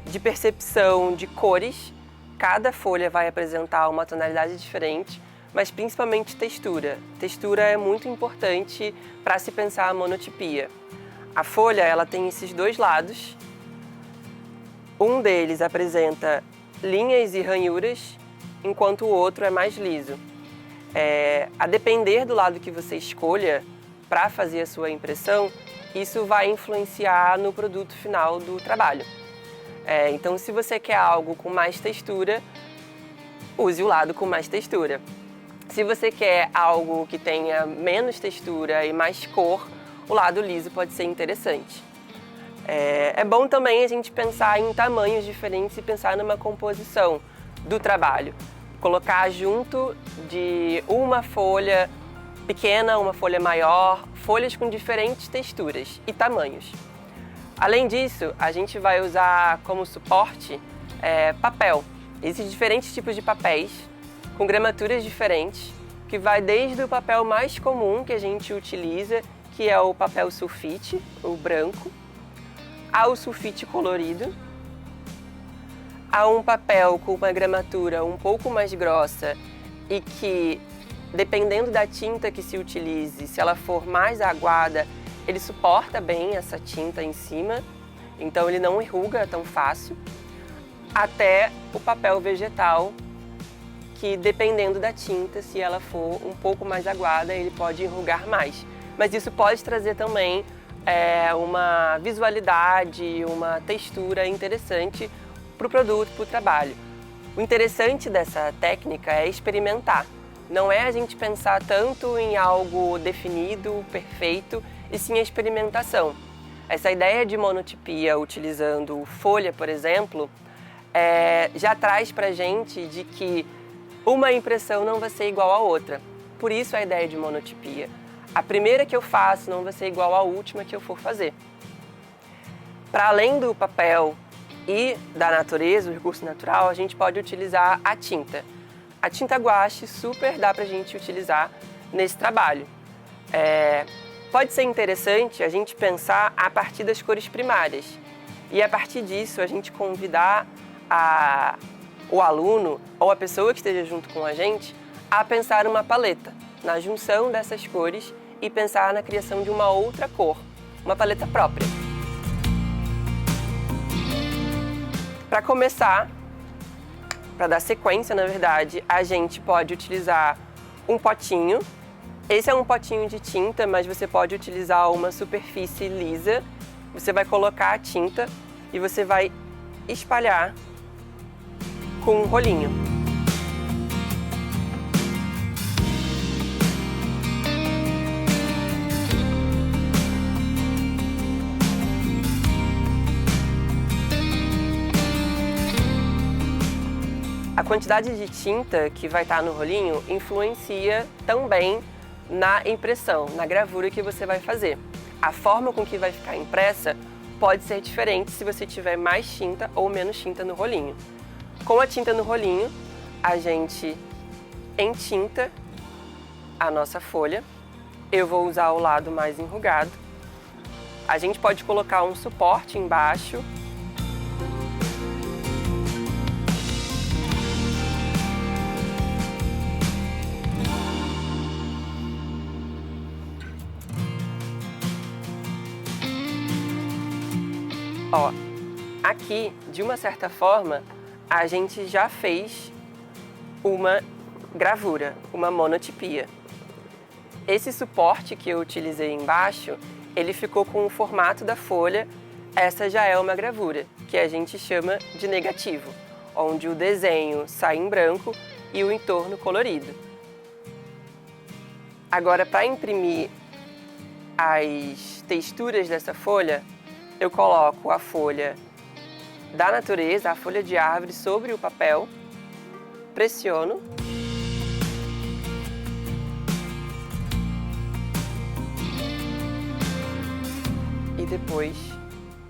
Speaker 19: de percepção de cores. Cada folha vai apresentar uma tonalidade diferente, mas principalmente textura. Textura é muito importante para se pensar a monotipia. A folha ela tem esses 2 lados. Um deles apresenta linhas e ranhuras, enquanto o outro é mais liso. A depender do lado que você escolha para fazer a sua impressão, isso vai influenciar no produto final do trabalho. Então, se você quer algo com mais textura, use o lado com mais textura. Se você quer algo que tenha menos textura e mais cor, o lado liso pode ser interessante. É bom também a gente pensar em tamanhos diferentes e pensar numa composição do trabalho. Colocar junto de uma folha pequena, uma folha maior, folhas com diferentes texturas e tamanhos. Além disso, a gente vai usar como suporte papel. Existem diferentes tipos de papéis, com gramaturas diferentes, que vai desde o papel mais comum que a gente utiliza, que é o papel sulfite, o branco, ao sulfite colorido, a um papel com uma gramatura um pouco mais grossa e que, dependendo da tinta que se utilize, se ela for mais aguada, ele suporta bem essa tinta em cima, então ele não enruga tão fácil, até o papel vegetal, que dependendo da tinta, se ela for um pouco mais aguada, ele pode enrugar mais. Mas isso pode trazer também uma visualidade, uma textura interessante para o produto, para o trabalho. O interessante dessa técnica é experimentar. Não é a gente pensar tanto em algo definido, perfeito, e sim a experimentação. Essa ideia de monotipia, utilizando folha, por exemplo, já traz para a gente de que uma impressão não vai ser igual à outra. Por isso a ideia de monotipia. A primeira que eu faço não vai ser igual à última que eu for fazer. Para além do papel e da natureza, o recurso natural, a gente pode utilizar a tinta. A tinta guache super dá para a gente utilizar nesse trabalho. Pode ser interessante a gente pensar a partir das cores primárias e a partir disso a gente convidar o aluno ou a pessoa que esteja junto com a gente a pensar uma paleta, na junção dessas cores e pensar na criação de uma outra cor, uma paleta própria. Para começar, para dar sequência, na verdade, a gente pode utilizar um potinho. Esse é um potinho de tinta, mas você pode utilizar uma superfície lisa. Você vai colocar a tinta e você vai espalhar com um rolinho. A quantidade de tinta que vai estar no rolinho influencia também na impressão, na gravura que você vai fazer. A forma com que vai ficar impressa pode ser diferente se você tiver mais tinta ou menos tinta no rolinho. Com a tinta no rolinho, a gente entinta a nossa folha. Eu vou usar o lado mais enrugado. A gente pode colocar um suporte embaixo. Ó, aqui, de uma certa forma, a gente já fez uma gravura, uma monotipia. Esse suporte que eu utilizei embaixo, ele ficou com o formato da folha. Essa já é uma gravura, que a gente chama de negativo, onde o desenho sai em branco e o entorno colorido. Agora, para imprimir as texturas dessa folha, eu coloco a folha da natureza, a folha de árvore, sobre o papel, pressiono. E depois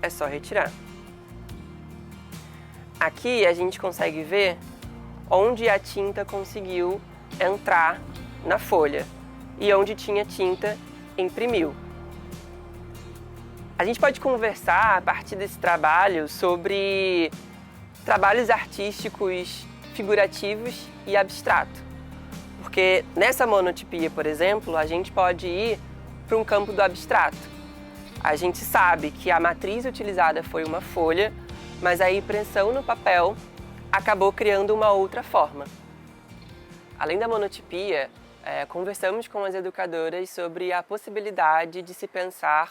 Speaker 19: é só retirar. Aqui a gente consegue ver onde a tinta conseguiu entrar na folha e onde tinha tinta imprimiu. A gente pode conversar a partir desse trabalho sobre trabalhos artísticos figurativos e abstrato. Porque nessa monotipia, por exemplo, a gente pode ir para um campo do abstrato. A gente sabe que a matriz utilizada foi uma folha, mas a impressão no papel acabou criando uma outra forma. Além da monotipia, conversamos com as educadoras sobre a possibilidade de se pensar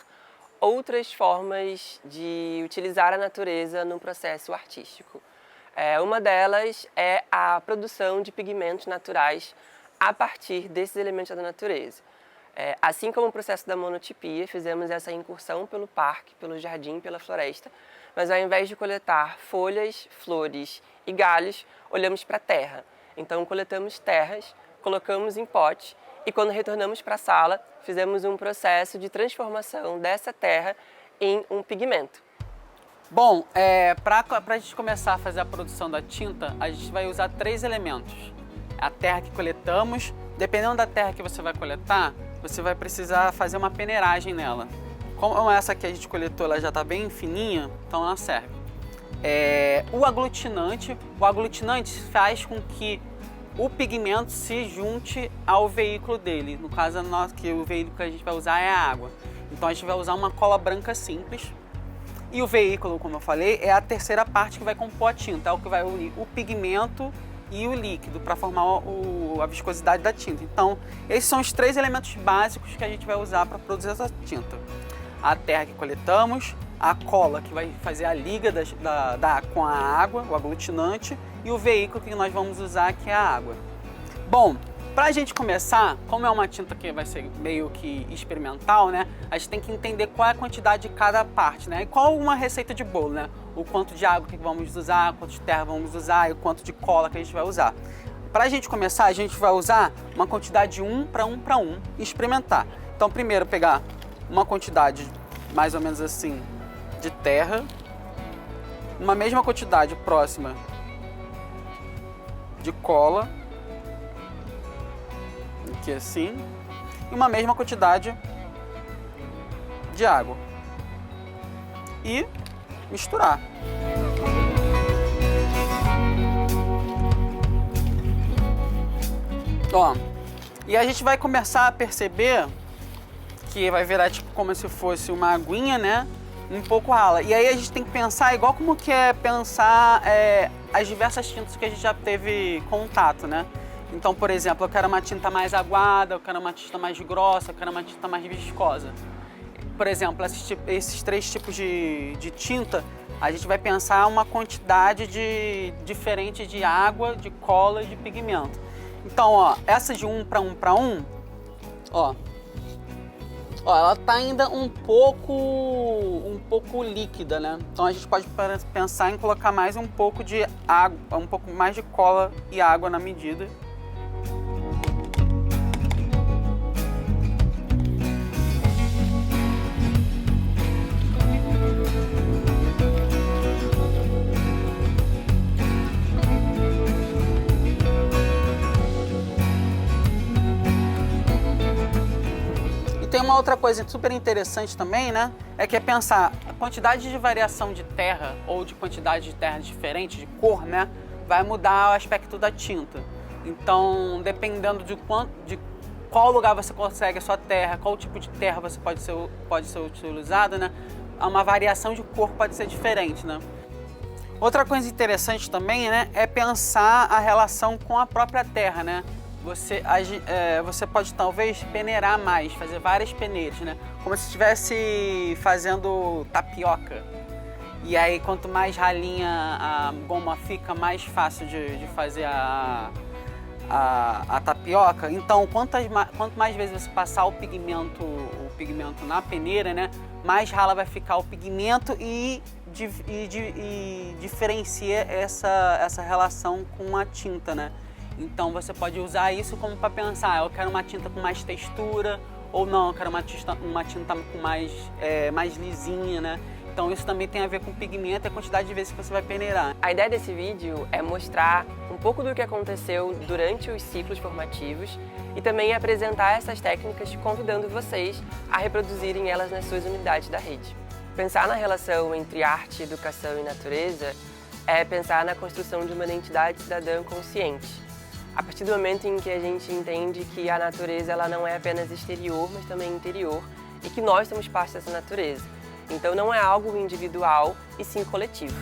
Speaker 19: outras formas de utilizar a natureza no processo artístico. Uma delas é a produção de pigmentos naturais a partir desses elementos da natureza. Assim como o processo da monotipia, fizemos essa incursão pelo parque, pelo jardim, pela floresta, mas ao invés de coletar folhas, flores e galhos, olhamos para a terra. Então coletamos terras, colocamos em pote e quando retornamos para a sala, fizemos um processo de transformação dessa terra em um pigmento.
Speaker 20: Bom, para a gente começar a fazer a produção da tinta, a gente vai usar 3 elementos. A terra que coletamos, dependendo da terra que você vai coletar, você vai precisar fazer uma peneiragem nela. Como essa que a gente coletou, ela já está bem fininha, então ela serve. O aglutinante faz com que o pigmento se junte ao veículo dele. No caso, o veículo que a gente vai usar é a água. Então a gente vai usar uma cola branca simples. E o veículo, como eu falei, é a terceira parte que vai compor a tinta, é o que vai unir o pigmento e o líquido para formar a viscosidade da tinta. Então, esses são os 3 elementos básicos que a gente vai usar para produzir essa tinta. A terra que coletamos, a cola que vai fazer a liga com a água, o aglutinante, e o veículo que nós vamos usar, que é a água. Bom, para a gente começar, como é uma tinta que vai ser meio que experimental, né? A gente tem que entender qual é a quantidade de cada parte, né? E qual uma receita de bolo, né? O quanto de água que vamos usar, quanto de terra vamos usar e o quanto de cola que a gente vai usar. Para a gente começar, a gente vai usar uma quantidade de 1 para 1 para 1 e experimentar. Então, primeiro pegar uma quantidade mais ou menos assim de terra, uma mesma quantidade próxima de cola, aqui assim, e uma mesma quantidade de água. E misturar. Ó, e a gente vai começar a perceber que vai virar tipo como se fosse uma aguinha, né? Um pouco rala. E aí a gente tem que pensar igual como que é pensar as diversas tintas que a gente já teve contato, né? Então, por exemplo, eu quero uma tinta mais aguada, eu quero uma tinta mais grossa, eu quero uma tinta mais viscosa. Por exemplo, esses 3 tipos de tinta, a gente vai pensar uma quantidade diferente de água, de cola e de pigmento. Então, ó, essa de 1 para 1 para 1, ó, Ó, ela tá ainda um pouco líquida, né? Então a gente pode pensar em colocar mais um pouco de água, um pouco mais de cola e água na medida. Tem uma outra coisa super interessante também, né? É que é pensar a quantidade de variação de terra ou de quantidade de terra diferente, de cor, né? Vai mudar o aspecto da tinta. Então, dependendo de qual lugar você consegue a sua terra, qual tipo de terra você pode ser utilizada, né? Uma variação de cor pode ser diferente, né? Outra coisa interessante também, né? É pensar a relação com a própria terra, né? Você pode talvez peneirar mais, fazer várias peneiras, né? Como se estivesse fazendo tapioca. E aí, quanto mais ralinha a goma fica, mais fácil de fazer a tapioca. Então, quanto mais vezes você passar o pigmento na peneira, né? Mais rala vai ficar o pigmento e diferencia essa relação com a tinta, né? Então você pode usar isso como para pensar, eu quero uma tinta com mais textura, ou não, eu quero uma tinta com mais lisinha, né? Então isso também tem a ver com o pigmento e a quantidade de vezes que você vai peneirar.
Speaker 19: A ideia desse vídeo é mostrar um pouco do que aconteceu durante os ciclos formativos e também apresentar essas técnicas, convidando vocês a reproduzirem elas nas suas unidades da rede. Pensar na relação entre arte, educação e natureza é pensar na construção de uma identidade cidadã consciente. A partir do momento em que a gente entende que a natureza ela não é apenas exterior, mas também interior, e que nós somos parte dessa natureza. Então não é algo individual, e sim coletivo.